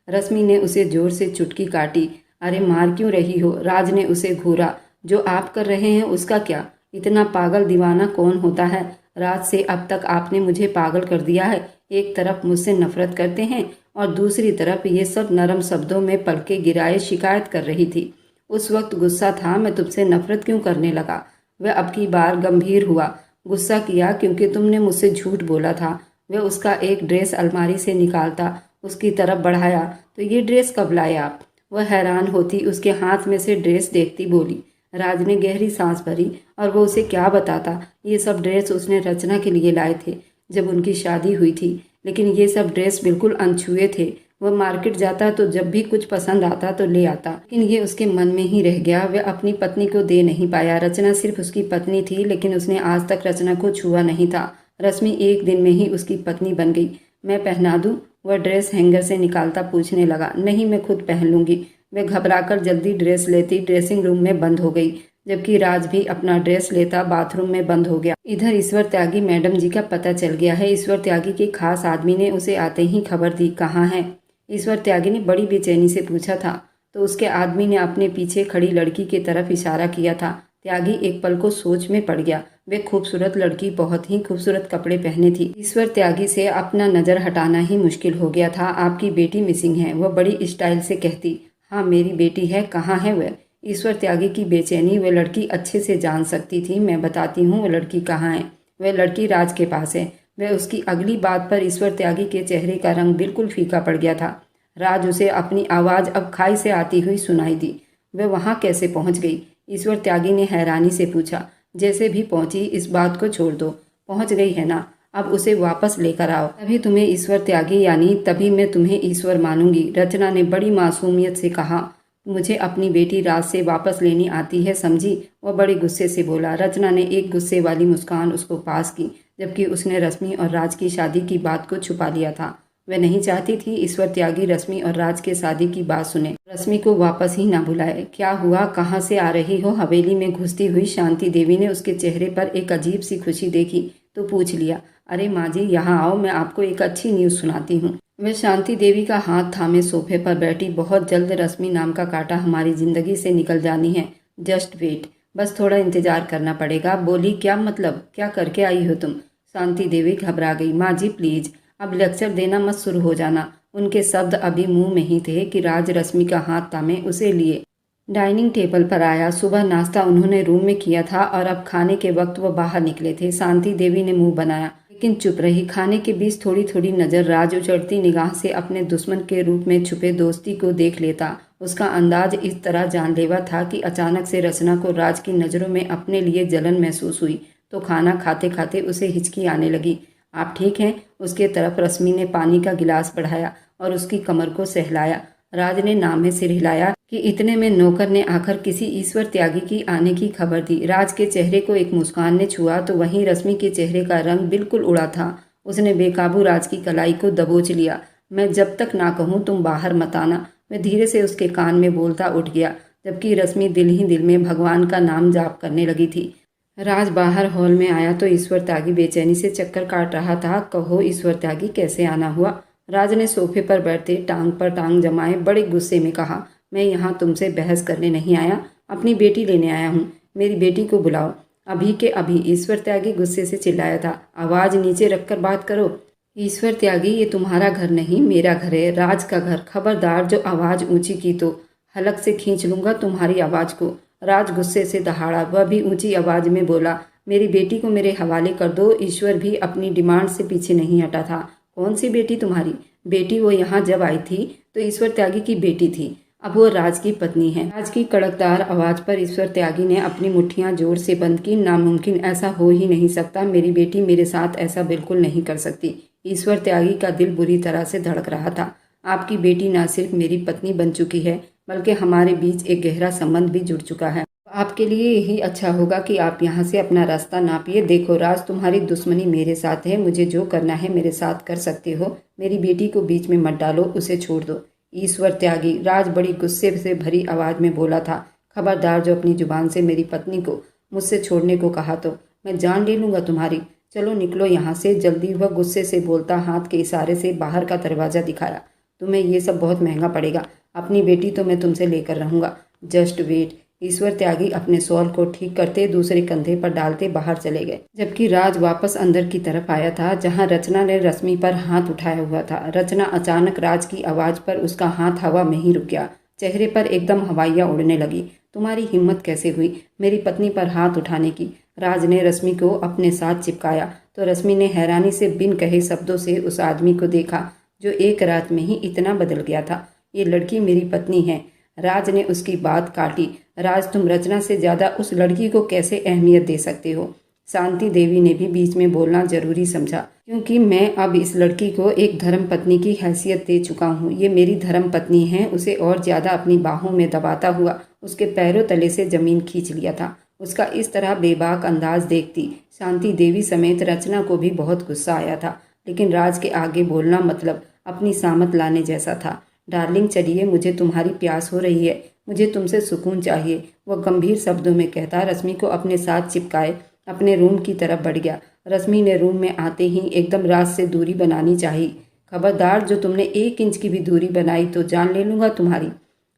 [SPEAKER 2] रश्मि ने उसे जोर से चुटकी काटी। अरे मार क्यों रही हो? राज ने उसे घूरा। जो आप कर रहे हैं उसका क्या? इतना पागल दीवाना कौन होता है? रात से अब तक आपने मुझे पागल कर दिया है। एक तरफ मुझसे नफरत करते हैं और दूसरी तरफ ये सब नरम शब्दों में पलके गिराए शिकायत कर रही थी। उस वक्त गुस्सा था, मैं तुमसे नफरत क्यों करने लगा? वह अब की बार गंभीर हुआ। गुस्सा किया क्योंकि तुमने मुझसे झूठ बोला था। वह उसका एक ड्रेस अलमारी से निकालता उसकी तरफ बढ़ाया, तो ये ड्रेस कब लाए आप? वह हैरान होती उसके हाथ में से ड्रेस देखती बोली। राज ने गहरी सांस भरी और वो उसे क्या बताता। ये सब ड्रेस उसने रचना के लिए लाए थे जब उनकी शादी हुई थी, लेकिन ये सब ड्रेस बिल्कुल अनछुए थे। वह मार्केट जाता तो जब भी कुछ पसंद आता तो ले आता, लेकिन ये उसके मन में ही रह गया। वह अपनी पत्नी को दे नहीं पाया। रचना सिर्फ उसकी पत्नी थी, लेकिन उसने आज तक रचना को छुआ नहीं था। रश्मि एक दिन में ही उसकी पत्नी बन गई। मैं पहना दूं? वह ड्रेस हैंगर से निकालता पूछने लगा। नहीं, मैं खुद पहन लूंगी। वह घबराकर जल्दी ड्रेस लेती ड्रेसिंग रूम में बंद हो गई, जबकि राज भी अपना ड्रेस लेता बाथरूम में बंद हो गया। इधर ईश्वर त्यागी मैडम जी का पता चल गया है। ईश्वर त्यागी के खास आदमी ने उसे आते ही खबर दी। कहाँ है? ईश्वर त्यागी ने बड़ी बेचैनी से पूछा था, तो उसके आदमी ने अपने पीछे खड़ी लड़की की तरफ इशारा किया था। त्यागी एक पल को सोच में पड़ गया। वे खूबसूरत लड़की बहुत ही खूबसूरत कपड़े पहने थी। ईश्वर त्यागी से अपना नज़र हटाना ही मुश्किल हो गया था। आपकी बेटी मिसिंग है, वह बड़ी स्टाइल से कहती। हाँ, मेरी बेटी है। कहाँ है वह? ईश्वर त्यागी की बेचैनी वह लड़की अच्छे से जान सकती थी। मैं बताती हूँ वह लड़की कहाँ है। वह लड़की राज के पास है। वह उसकी अगली बात पर ईश्वर त्यागी के चेहरे का रंग बिल्कुल फीका पड़ गया था। राज उसे अपनी आवाज़ अब खाई से आती हुई सुनाई दी। वह वहाँ कैसे पहुँच गई? ईश्वर त्यागी ने हैरानी से पूछा। जैसे भी पहुंची, इस बात को छोड़ दो। पहुंच गई है ना, अब उसे वापस लेकर आओ। तभी तुम्हें ईश्वर त्यागी, यानी तभी मैं तुम्हें ईश्वर मानूंगी। रचना ने बड़ी मासूमियत से कहा। मुझे अपनी बेटी राज से वापस लेनी आती है, समझी? वह बड़े गुस्से से बोला। रचना ने एक गुस्से वाली मुस्कान उसको पास की, जबकि उसने रश्मि और राज की शादी की बात को छुपा लिया था। वह नहीं चाहती थी ईश्वर त्यागी रश्मि और राज के शादी की बात सुने, रश्मि को वापस ही ना बुलाए। क्या हुआ? कहाँ से आ रही हो? हवेली में घुसती हुई शांति देवी ने उसके चेहरे पर एक अजीब सी खुशी देखी तो पूछ लिया। अरे माँ जी, यहाँ आओ, मैं आपको एक अच्छी न्यूज़ सुनाती हूँ। वह शांति देवी का हाथ थामे सोफे पर बैठी। बहुत जल्द रश्मि नाम का कांटा हमारी जिंदगी से निकल जानी है। जस्ट वेट, बस थोड़ा इंतजार करना पड़ेगा। बोली, क्या मतलब? क्या करके आई हो तुम? शांति देवी घबरा गई। माँ जी प्लीज, अब लेक्चर देना मत शुरू हो जाना। उनके शब्द अभी मुंह में ही थे कि राज रश्मि का हाथ थामे उसे लिए डाइनिंग टेबल पर आया। सुबह नाश्ता उन्होंने रूम में किया था और अब खाने के वक्त वो बाहर निकले थे। शांति देवी ने मुंह बनाया, लेकिन चुप रही। खाने के बीच थोड़ी थोड़ी नजर राज उचड़ती निगाह से अपने दुश्मन के रूप में छुपे दोस्ती को देख लेता। उसका अंदाज इस तरह जानलेवा था कि अचानक से रचना को राज की नज़रों में अपने लिए जलन महसूस हुई तो खाना खाते खाते उसे हिचकी आने लगी। आप ठीक हैं? उसके तरफ रश्मि ने पानी का गिलास बढ़ाया और उसकी कमर को सहलाया। राज ने नाम में सिर हिलाया कि इतने में नौकर ने आकर किसी ईश्वर त्यागी की आने की खबर दी। राज के चेहरे को एक मुस्कान ने छुआ तो वहीं रश्मि के चेहरे का रंग बिल्कुल उड़ा था। उसने बेकाबू राज की कलाई को दबोच लिया। मैं जब तक ना कहूँ तुम बाहर मत आना। मैं धीरे से उसके कान में बोलता उठ गया, जबकि रश्मि दिल ही दिल में भगवान का नाम जाप करने लगी थी। राज बाहर हॉल में आया तो ईश्वर त्यागी बेचैनी से चक्कर काट रहा था। कहो ईश्वर त्यागी, कैसे आना हुआ? राज ने सोफे पर बैठते टांग पर टांग जमाए बड़े गुस्से में कहा। मैं यहाँ तुमसे बहस करने नहीं आया, अपनी बेटी लेने आया हूँ। मेरी बेटी को बुलाओ अभी के अभी। ईश्वर त्यागी गुस्से से चिल्लाया था। आवाज़ नीचे रखकर बात करो। ईश्वर त्यागी, ये तुम्हारा घर नहीं, मेरा घर है, राज का घर। खबरदार जो आवाज़ ऊंची की तो हलक से खींच लूंगा तुम्हारी आवाज़ को। राज गुस्से से दहाड़ा। वह भी ऊंची आवाज़ में बोला, मेरी बेटी को मेरे हवाले कर दो। ईश्वर भी अपनी डिमांड से पीछे नहीं हटा था। कौन सी बेटी तुम्हारी? बेटी वो यहाँ जब आई थी तो ईश्वर त्यागी की बेटी थी, अब वो राज की पत्नी है। राज की कड़कदार आवाज़ पर ईश्वर त्यागी ने अपनी मुट्ठियां जोर से बंद की। नामुमकिन, ऐसा हो ही नहीं सकता। मेरी बेटी मेरे साथ ऐसा बिल्कुल नहीं कर सकती। ईश्वर त्यागी का दिल बुरी तरह से धड़क रहा था। आपकी बेटी न सिर्फ मेरी पत्नी बन चुकी है, बल्कि हमारे बीच एक गहरा संबंध भी जुड़ चुका है। आपके लिए यही अच्छा होगा कि आप यहाँ से अपना रास्ता नापिए। देखो राज, तुम्हारी दुश्मनी मेरे साथ है। मुझे जो करना है मेरे साथ कर सकते हो। मेरी बेटी को बीच में मत डालो, उसे छोड़ दो। ईश्वर त्यागी, राज बड़ी गुस्से से भरी आवाज़ में बोला था। खबरदार जो अपनी जुबान से मेरी पत्नी को मुझसे छोड़ने को कहा तो मैं जान ले लूँगा तुम्हारी। चलो निकलो यहाँ से जल्दी। वह गुस्से से बोलता हाथ के इशारे से बाहर का दरवाज़ा दिखाया। तुम्हें ये सब बहुत महंगा पड़ेगा। अपनी बेटी तो मैं तुमसे लेकर रहूँगा। Just wait. ईश्वर त्यागी अपने शॉल को ठीक करते दूसरे कंधे पर डालते बाहर चले गए, जबकि राज वापस अंदर की तरफ आया था जहां रचना ने रश्मि पर हाथ उठाया हुआ था। रचना अचानक राज की आवाज़ पर उसका हाथ हवा में ही रुक गया। चेहरे पर एकदम हवाइयाँ उड़ने लगी। तुम्हारी हिम्मत कैसे हुई मेरी पत्नी पर हाथ उठाने की? राज ने रश्मि को अपने साथ चिपकाया तो रश्मि ने हैरानी से बिन कहे शब्दों से उस आदमी को देखा जो एक रात में ही इतना बदल गया था। ये लड़की मेरी पत्नी है। राज ने उसकी बात काटी। राज, तुम रचना से ज़्यादा उस लड़की को कैसे अहमियत दे सकते हो? शांति देवी ने भी बीच में बोलना जरूरी समझा, क्योंकि मैं अब इस लड़की को एक धर्म पत्नी की हैसियत दे चुका हूँ। ये मेरी धर्म पत्नी है। उसे और ज़्यादा अपनी बाहों में दबाता हुआ उसके पैरों तले से ज़मीन खींच लिया था। उसका इस तरह बेबाक अंदाज देखती शांति देवी समेत रचना को भी बहुत गुस्सा आया था, लेकिन राज के आगे बोलना मतलब अपनी सामत लाने जैसा था। डार्लिंग चलिए, मुझे तुम्हारी प्यास हो रही है, मुझे तुमसे सुकून चाहिए, वह गंभीर शब्दों में कहता रश्मि को अपने साथ चिपकाए अपने रूम की तरफ बढ़ गया। रश्मि ने रूम में आते ही एकदम राज से दूरी बनानी चाहिए। खबरदार, जो तुमने 1 इंच की भी दूरी बनाई तो जान ले लूँगा तुम्हारी,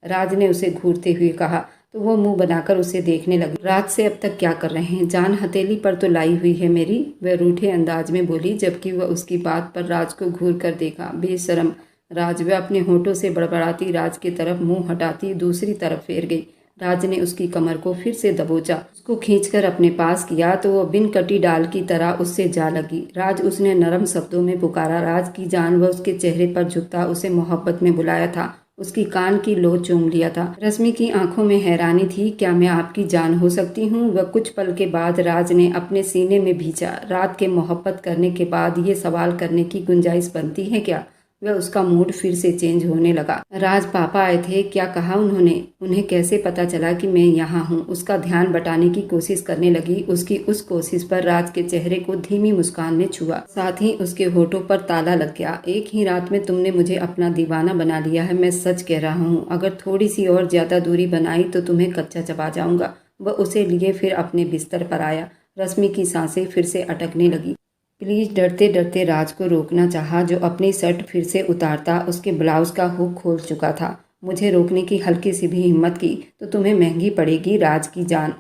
[SPEAKER 2] राज ने उसे घूरते हुए कहा। तो वो मुंह बनाकर उसे देखने लगी। रात से अब तक क्या कर रहे हैं? जान हथेली पर तो लाई हुई है मेरी, वह रूठे अंदाज में बोली, जबकि वह उसकी बात पर राज को घूर कर देखा। बेशरम राज, वह अपने होठों से बड़बड़ाती राज की तरफ मुंह हटाती दूसरी तरफ फेर गई। राज ने उसकी कमर को फिर से दबोचा, उसको खींचकर अपने पास किया तो वह बिन कटी डाल की तरह उससे जा लगी। राज, उसने नरम शब्दों में पुकारा। राज की जान वह उसके चेहरे पर झुकता उसे मोहब्बत में बुलाया था, उसकी कान की लो चूम लिया था। रश्मि की आंखों में हैरानी थी। क्या मैं आपकी जान हो सकती हूँ? वह कुछ पल के बाद राज ने अपने सीने में भींचा। रात के मोहब्बत करने के बाद ये सवाल करने की गुंजाइश बनती है क्या? वह उसका मूड फिर से चेंज होने लगा। राज, पापा आए थे, क्या कहा उन्होंने? उन्हें कैसे पता चला कि मैं यहाँ हूँ? उसका ध्यान बटाने की कोशिश करने लगी। उसकी उस कोशिश पर राज के चेहरे को धीमी मुस्कान ने छुआ, साथ ही उसके होठों पर ताला लग गया। एक ही रात में तुमने मुझे अपना दीवाना बना लिया है। मैं सच कह रहा हूँ, अगर थोड़ी सी और ज्यादा दूरी बनाई तो तुम्हें कच्चा चबा जाऊंगा। वह उसे लिए फिर अपने बिस्तर पर आया। रश्मि की सांसें फिर से अटकने लगी। प्लीज, डरते डरते राज को रोकना चाहा, जो अपनी शर्ट फिर से उतारता उसके ब्लाउज का हुक खोल चुका था। मुझे रोकने की हल्की सी भी हिम्मत की तो तुम्हें महंगी पड़ेगी राज की जान।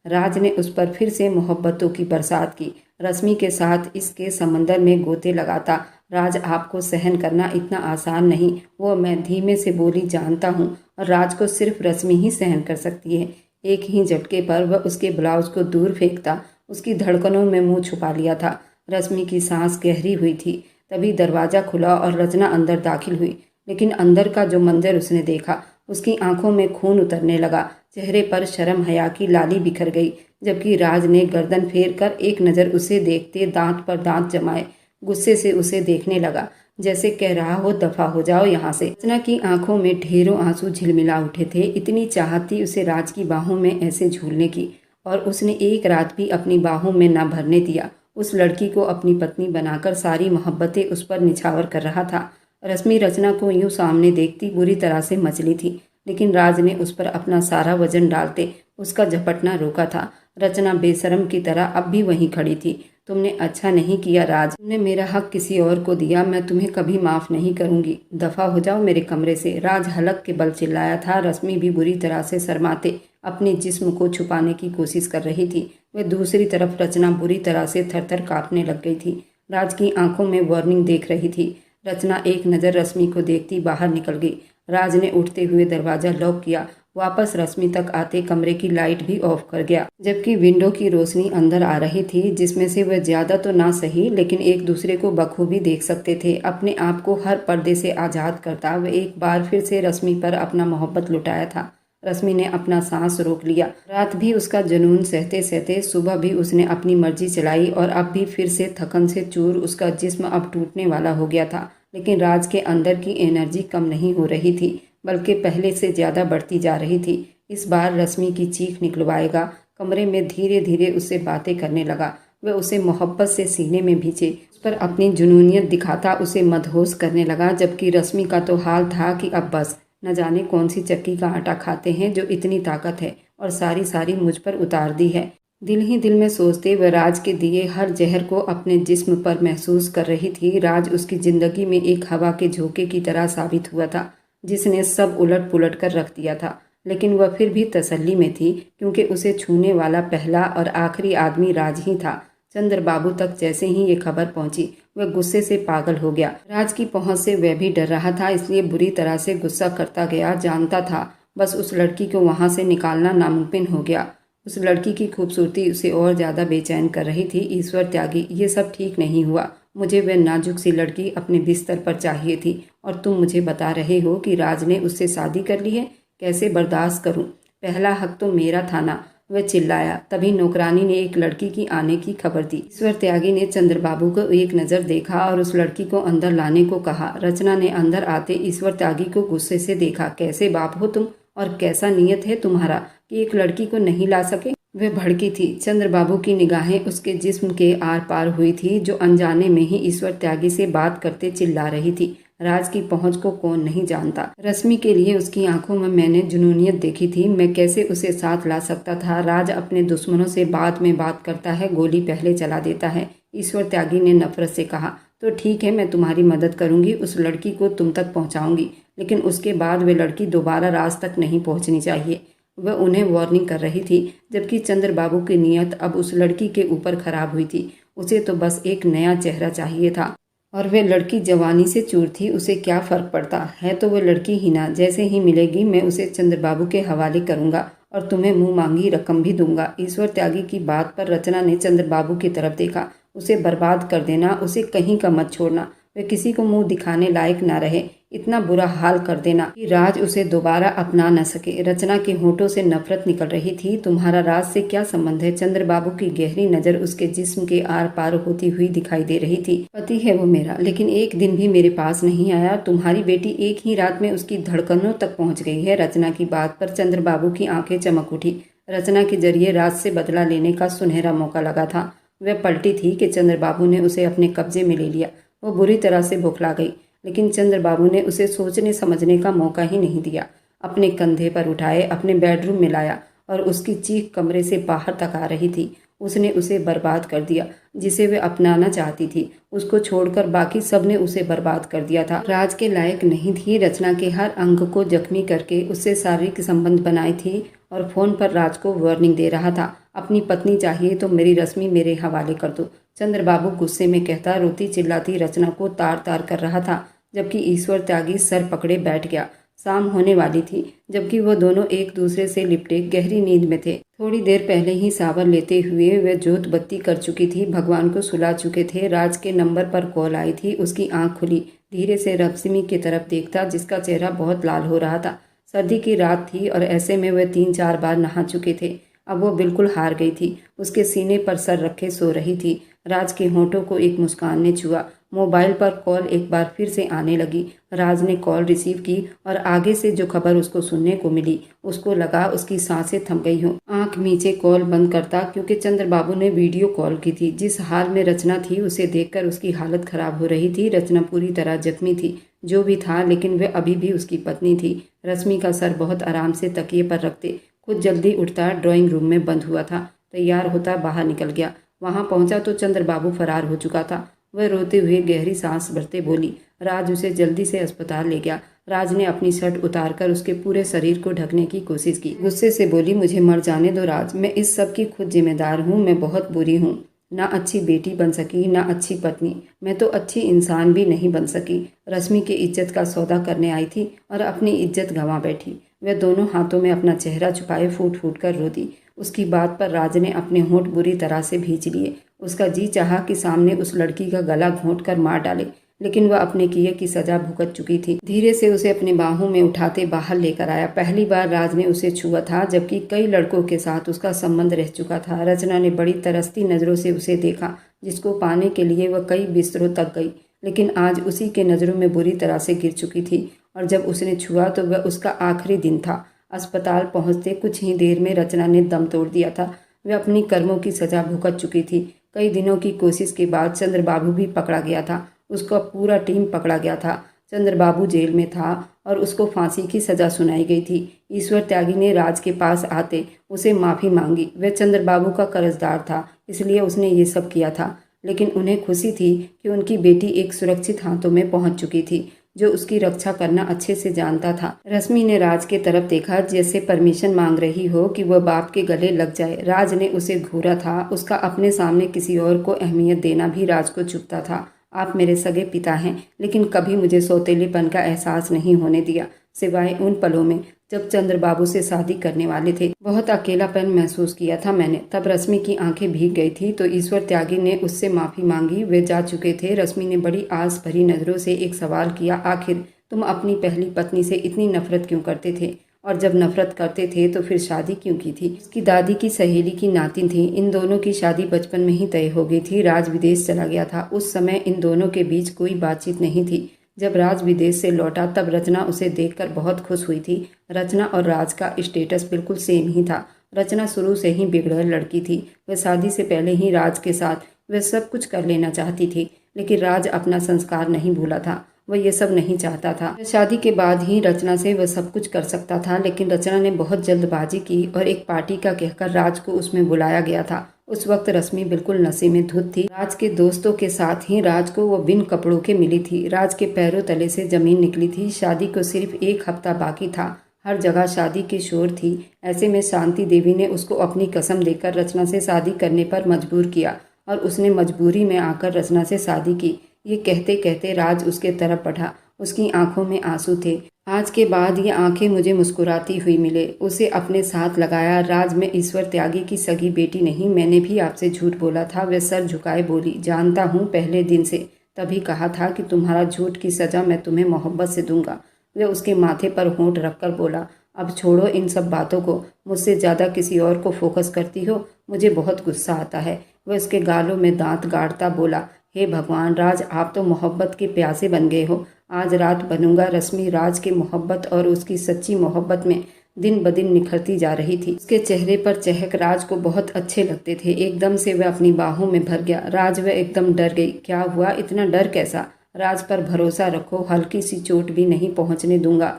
[SPEAKER 2] राज ने उस पर फिर से मोहब्बतों की बरसात की। रश्मि के साथ इसके समंदर में गोते लगाता। राज, आपको सहन करना इतना आसान नहीं, वो मैं धीमे से बोली, जानता हूँ, और राज को सिर्फ रश्मि ही सहन कर सकती है। एक ही झटके पर वह उसके ब्लाउज को दूर फेंकता उसकी धड़कनों में मुंह छुपा लिया था। रश्मि की सांस गहरी हुई थी। तभी दरवाजा खुला और रचना अंदर दाखिल हुई, लेकिन अंदर का जो मंजर उसने देखा, उसकी आंखों में खून उतरने लगा। चेहरे पर शर्म हया की लाली बिखर गई, जबकि राज ने गर्दन फेर कर एक नज़र उसे देखते दांत पर दांत जमाए गुस्से से उसे देखने लगा, जैसे कह रहा हो, दफा हो जाओ यहाँ से। रचना की आंखों में ढेरों आंसू झिलमिला उठे थे। इतनी चाहत थी उसे राज की बाहों में ऐसे झूलने की, और उसने एक रात भी अपनी बाहों में न भरने दिया। उस लड़की को अपनी पत्नी बनाकर सारी मोहब्बतें उस पर निछावर कर रहा था। रश्मि रचना को यूं सामने देखती बुरी तरह से मचली थी, लेकिन राज ने उस पर अपना सारा वजन डालते उसका झपटना रोका था। रचना बेशरम की तरह अब भी वहीं खड़ी थी। तुमने अच्छा नहीं किया राज, तुमने मेरा हक किसी और को दिया। मैं तुम्हें कभी माफ़ नहीं करूंगी। दफ़ा हो जाओ मेरे कमरे से, राज हलक के बल चिल्लाया था। रश्मि भी बुरी तरह से शर्माते अपने जिस्म को छुपाने की कोशिश कर रही थी। वह दूसरी तरफ रचना बुरी तरह से थरथर कांपने लग गई थी। राज की आंखों में वार्निंग देख रही थी। रचना एक नज़र रश्मि को देखती बाहर निकल गई। राज ने उठते हुए दरवाज़ा लॉक किया। वापस रश्मि तक आते कमरे की लाइट भी ऑफ कर गया, जबकि विंडो की रोशनी अंदर आ रही थी, जिसमें से वह ज़्यादा तो ना सही लेकिन एक दूसरे को बखूबी देख सकते थे। अपने आप को हर पर्दे से आज़ाद करता वह एक बार फिर से रश्मि पर अपना मोहब्बत लुटाया था। रश्मि ने अपना सांस रोक लिया। रात भी उसका जुनून सहते सहते सुबह भी उसने अपनी मर्जी चलाई, और अब भी फिर से थकन से चूर उसका जिस्म अब टूटने वाला हो गया था। लेकिन राज के अंदर की एनर्जी कम नहीं हो रही थी, बल्कि पहले से ज़्यादा बढ़ती जा रही थी। इस बार रश्मि की चीख निकलवाएगा। कमरे में धीरे धीरे उससे बातें करने लगा। वह उसे मोहब्बत से सीने में भींचे, उस पर अपनी जुनूनियत दिखाता उसे मदहोश करने लगा, जबकि रश्मि का तो हाल था कि अब बस, न जाने कौन सी चक्की का आटा खाते हैं जो इतनी ताकत है और सारी सारी मुझ पर उतार दी है। दिल ही दिल में सोचते वह राज के दिए हर जहर को अपने जिस्म पर महसूस कर रही थी। राज उसकी जिंदगी में एक हवा के झोंके की तरह साबित हुआ था, जिसने सब उलट पुलट कर रख दिया था। लेकिन वह फिर भी तसल्ली में थी, क्योंकि उसे छूने वाला पहला और आखिरी आदमी राज ही था। चंद्र बाबू तक जैसे ही ये खबर पहुंची, वह गुस्से से पागल हो गया। राज की पहुंच से वह भी डर रहा था, इसलिए बुरी तरह से गुस्सा करता गया। जानता था बस उस लड़की को वहां से निकालना नामुमकिन हो गया। उस लड़की की खूबसूरती उसे और ज़्यादा बेचैन कर रही थी। ईश्वर त्यागी, ये सब ठीक नहीं हुआ। मुझे वह नाजुक सी लड़की अपने बिस्तर पर चाहिए थी, और तुम मुझे बता रहे हो कि राज ने उससे शादी कर ली है। कैसे बर्दाश्त करूं? पहला हक तो मेरा था ना। वह चिल्लाया। तभी नौकरानी ने एक लड़की की आने की खबर दी। ईश्वर त्यागी ने चंद्रबाबू को एक नज़र देखा और उस लड़की को अंदर लाने को कहा। रचना ने अंदर आते ईश्वर त्यागी को गुस्से से देखा। कैसे बाप हो तुम, और कैसा नियत है तुम्हारा कि एक लड़की को नहीं ला सके। वह भड़की थी। चंद्रबाबू की निगाहें उसके जिस्म के आर पार हुई थी, जो अनजाने में ही ईश्वर त्यागी से बात करते चिल्ला रही थी। राज की पहुंच को कौन नहीं जानता। रश्मि के लिए उसकी आंखों में मैंने जुनूनियत देखी थी। मैं कैसे उसे साथ ला सकता था। राज अपने दुश्मनों से बाद में बात करता है, गोली पहले चला देता है। ईश्वर त्यागी ने नफरत से कहा। तो ठीक है, मैं तुम्हारी मदद करूंगी, उस लड़की को तुम तक पहुंचाऊंगी, लेकिन उसके बाद वे लड़की दोबारा राज तक नहीं पहुंचनी चाहिए। वह उन्हें वार्निंग कर रही थी, जबकि चंद्रबाबू की नीयत अब उस लड़की के ऊपर खराब हुई थी। उसे तो बस एक नया चेहरा चाहिए था, और वह लड़की जवानी से चूर थी। उसे क्या फर्क पड़ता है, तो वह लड़की ही ना। जैसे ही मिलेगी मैं उसे चंद्रबाबू के हवाले करूंगा और तुम्हें मुंह मांगी रकम भी दूंगा। ईश्वर त्यागी की बात पर रचना ने चंद्रबाबू की तरफ देखा। उसे बर्बाद कर देना, उसे कहीं का मत छोड़ना, वह किसी को मुंह दिखाने लायक ना रहे, इतना बुरा हाल कर देना कि राज उसे दोबारा अपना न सके। रचना के होठों से नफरत निकल रही थी। तुम्हारा राज से क्या संबंध है। चंद्रबाबू की गहरी नजर उसके जिस्म के आर पार होती हुई दिखाई दे रही थी। पति है वो मेरा, लेकिन एक दिन भी मेरे पास नहीं आया। तुम्हारी बेटी एक ही रात में उसकी धड़कनों तक पहुंच गई है। रचना की बात पर चंद्रबाबू की आंखें चमक उठी। रचना के जरिए राज से बदला लेने का सुनहरा मौका लगा था। वह पलटी थी कि चंद्रबाबू ने उसे अपने कब्जे में ले लिया। वो बुरी तरह से बौखला गई, लेकिन चंद्रबाबू ने उसे सोचने समझने का मौका ही नहीं दिया। अपने कंधे पर उठाए अपने बेडरूम में लाया और उसकी चीख कमरे से बाहर तक आ रही थी। उसने उसे बर्बाद कर दिया, जिसे वह अपनाना चाहती थी। उसको छोड़कर बाकी सब ने उसे बर्बाद कर दिया था। राज के लायक नहीं थी। रचना के हर अंग को जख्मी करके उससे शारीरिक संबंध बनाए थी और फोन पर राज को वार्निंग दे रहा था। अपनी पत्नी चाहिए तो मेरी रश्मि मेरे हवाले कर दो। चंद्रबाबू गुस्से में कहता, रोती चिल्लाती रचना को तार तार कर रहा था, जबकि ईश्वर त्यागी सर पकड़े बैठ गया। शाम होने वाली थी, जबकि वो दोनों एक दूसरे से लिपटे गहरी नींद में थे। थोड़ी देर पहले ही सावर लेते हुए वह जोत बत्ती कर चुकी थी, भगवान को सुला चुके थे। राज के नंबर पर कॉल आई थी। उसकी आंख खुली, धीरे से रश्मि की तरफ देखता, जिसका चेहरा बहुत लाल हो रहा था। सर्दी की रात थी और ऐसे में वह 3-4 बार नहा चुके थे। अब वो बिल्कुल हार गई थी। उसके सीने पर सर रखे सो रही थी। राज के होंठों को एक मुस्कान ने छुआ। मोबाइल पर कॉल एक बार फिर से आने लगी। राज ने कॉल रिसीव की और आगे से जो खबर उसको सुनने को मिली, उसको लगा उसकी सांसें थम गई हों। आंख मीचे कॉल बंद करता, क्योंकि चंद्रबाबू ने वीडियो कॉल की थी। जिस हाल में रचना थी, उसे देखकर उसकी हालत खराब हो रही थी। रचना पूरी तरह जख्मी थी, जो भी था, लेकिन वह अभी भी उसकी पत्नी थी। रश्मि का सर बहुत आराम से तकिए पर रखते खुद जल्दी उठता ड्राइंग रूम में बंद हुआ था। तैयार होता बाहर निकल गया। वहां पहुंचा तो चंद्रबाबू फरार हो चुका था। वह रोते हुए गहरी सांस भरते बोली। राज उसे जल्दी से अस्पताल ले गया। राज ने अपनी शर्ट उतारकर उसके पूरे शरीर को ढकने की कोशिश की। गुस्से से बोली, मुझे मर जाने दो राज, मैं इस सब की खुद जिम्मेदार हूँ। मैं बहुत बुरी हूँ, ना अच्छी बेटी बन सकी, ना अच्छी पत्नी, मैं तो अच्छी इंसान भी नहीं बन सकी। रश्मि की इज्जत का सौदा करने आई थी और अपनी इज्जत गंवा बैठी। वह दोनों हाथों में अपना चेहरा छुपाए फूट फूट कर रो दी। उसकी बात पर राज ने अपने होंठ बुरी तरह से भींच लिए। उसका जी चाहा कि सामने उस लड़की का गला घोंट कर मार डाले, लेकिन वह अपने किए की सजा भुगत चुकी थी। धीरे से उसे अपने बाहों में उठाते बाहर लेकर आया। पहली बार राज ने उसे छुआ था, जबकि कई लड़कों के साथ उसका संबंध रह चुका था। रचना ने बड़ी तरसती नजरों से उसे देखा, जिसको पाने के लिए वह कई बिस्तरों तक गई, लेकिन आज उसी के नज़रों में बुरी तरह से गिर चुकी थी। और जब उसने छुआ तो वह उसका आखिरी दिन था। अस्पताल पहुंचते कुछ ही देर में रचना ने दम तोड़ दिया था। वह अपनी कर्मों की सजा भुगत चुकी थी। कई दिनों की कोशिश के बाद चंद्रबाबू भी पकड़ा गया था। उसका पूरा टीम पकड़ा गया था। चंद्रबाबू जेल में था और उसको फांसी की सजा सुनाई गई थी। ईश्वर त्यागी ने राज के पास आते उसे माफ़ी मांगी। वह चंद्रबाबू का कर्जदार था, इसलिए उसने ये सब किया था, लेकिन उन्हें खुशी थी कि उनकी बेटी एक सुरक्षित हाथों में पहुंच चुकी थी, जो उसकी रक्षा करना अच्छे से जानता था। रश्मि ने राज के तरफ देखा, जैसे परमिशन मांग रही हो कि वह बाप के गले लग जाए। राज ने उसे घूरा था। उसका अपने सामने किसी और को अहमियत देना भी राज को चुभता था। आप मेरे सगे पिता हैं, लेकिन कभी मुझे सौतेलेपन का एहसास नहीं होने दिया, सिवाय उन पलों में जब चंद्रबाबू से शादी करने वाले थे। बहुत अकेलापन महसूस किया था मैंने। तब रश्मि की आंखें भीग गई थी तो ईश्वर त्यागी ने उससे माफ़ी मांगी। वे जा चुके थे। रश्मि ने बड़ी आस भरी नज़रों से एक सवाल किया, आखिर तुम अपनी पहली पत्नी से इतनी नफरत क्यों करते थे और जब नफरत करते थे तो फिर शादी क्यों की थी। उसकी दादी की सहेली की नातिन थी। इन दोनों की शादी बचपन में ही तय हो गई थी। राज विदेश चला गया था। उस समय इन दोनों के बीच कोई बातचीत नहीं थी। जब राज विदेश से लौटा तब रचना उसे देखकर बहुत खुश हुई थी। रचना और राज का स्टेटस बिल्कुल सेम ही था। रचना शुरू से ही बिगड़ैल लड़की थी। वह शादी से पहले ही राज के साथ वह सब कुछ कर लेना चाहती थी, लेकिन राज अपना संस्कार नहीं भूला था। वह ये सब नहीं चाहता था। शादी के बाद ही रचना से वह सब कुछ कर सकता था, लेकिन रचना ने बहुत जल्दबाजी की और एक पार्टी का कहकर राज को उसमें बुलाया गया था। उस वक्त रश्मि बिल्कुल नशे में धुत थी। राज के दोस्तों के साथ ही राज को वो बिन कपड़ों के मिली थी। राज के पैरों तले से जमीन निकली थी। शादी को सिर्फ 1 हफ्ता बाकी था। हर जगह शादी की शोर थी। ऐसे में शांति देवी ने उसको अपनी कसम देकर रचना से शादी करने पर मजबूर किया और उसने मजबूरी में आकर रचना से शादी की। ये कहते कहते राज उसके तरफ बढ़ा। उसकी आंखों में आंसू थे। आज के बाद ये आंखें मुझे मुस्कुराती हुई मिले। उसे अपने साथ लगाया। राज, मैं ईश्वर त्यागी की सगी बेटी नहीं। मैंने भी आपसे झूठ बोला था। वह सर झुकाए बोली, जानता हूँ, पहले दिन से। तभी कहा था कि तुम्हारा झूठ की सजा मैं तुम्हें मोहब्बत से दूंगा। वह उसके माथे पर होंठ रखकर बोला, अब छोड़ो इन सब बातों को। मुझसे ज़्यादा किसी और को फोकस करती हो। मुझे बहुत गुस्सा आता है। वह उसके गालों में दांत गाड़ता बोला, हे भगवान राज, आप तो मोहब्बत के प्यासे बन गए हो। आज रात बनूंगा। रश्मि राज की मोहब्बत और उसकी सच्ची मोहब्बत में दिन ब दिन निखरती जा रही थी। उसके चेहरे पर चहक राज को बहुत अच्छे लगते थे। एकदम से वह अपनी बाहों में भर गया। राज, वह एकदम डर गई। क्या हुआ? इतना डर कैसा? राज पर भरोसा रखो, हल्की सी चोट भी नहीं पहुंचने दूंगा।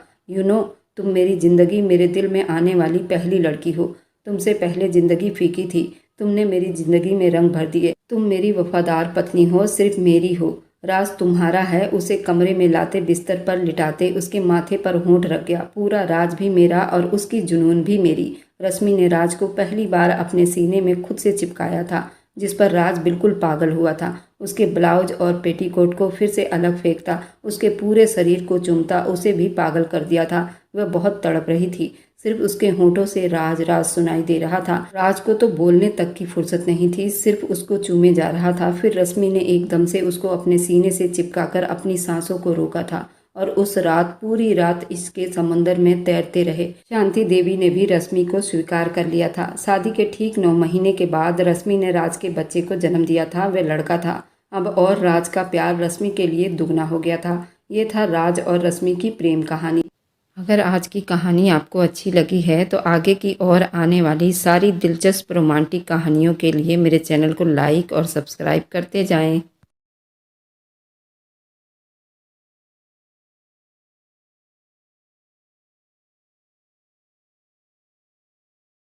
[SPEAKER 2] तुम मेरी जिंदगी, मेरे दिल में आने वाली पहली लड़की हो। तुमसे पहले जिंदगी फीकी थी। तुमने मेरी जिंदगी में रंग भर दिए। तुम मेरी वफादार पत्नी हो, सिर्फ मेरी हो। राज तुम्हारा है। उसे कमरे में लाते, बिस्तर पर लिटाते उसके माथे पर होंठ रख गया। पूरा राज भी मेरा और उसकी जुनून भी मेरी। रश्मि ने राज को पहली बार अपने सीने में खुद से चिपकाया था, जिस पर राज बिल्कुल पागल हुआ था। उसके ब्लाउज और पेटीकोट को फिर से अलग फेंकता, उसके पूरे शरीर को चूमता। उसे भी पागल कर दिया था। वह बहुत तड़प रही थी। सिर्फ उसके होंठों से राज राज सुनाई दे रहा था। राज को तो बोलने तक की फुर्सत नहीं थी, सिर्फ उसको चूमे जा रहा था। फिर रश्मि ने एकदम से उसको अपने सीने से चिपकाकर अपनी सांसों को रोका था और उस रात, पूरी रात इसके समंदर में तैरते रहे। शांति देवी ने भी रश्मि को स्वीकार कर लिया था। शादी के ठीक 9 महीने के बाद रश्मि ने राज के बच्चे को जन्म दिया था। वह लड़का था। अब और राज का प्यार रश्मि के लिए दुगना हो गया था। ये था राज और रश्मि की प्रेम कहानी। अगर आज की कहानी आपको अच्छी लगी है तो आगे की और आने वाली सारी दिलचस्प रोमांटिक कहानियों के लिए मेरे चैनल को लाइक और सब्सक्राइब करते जाएं।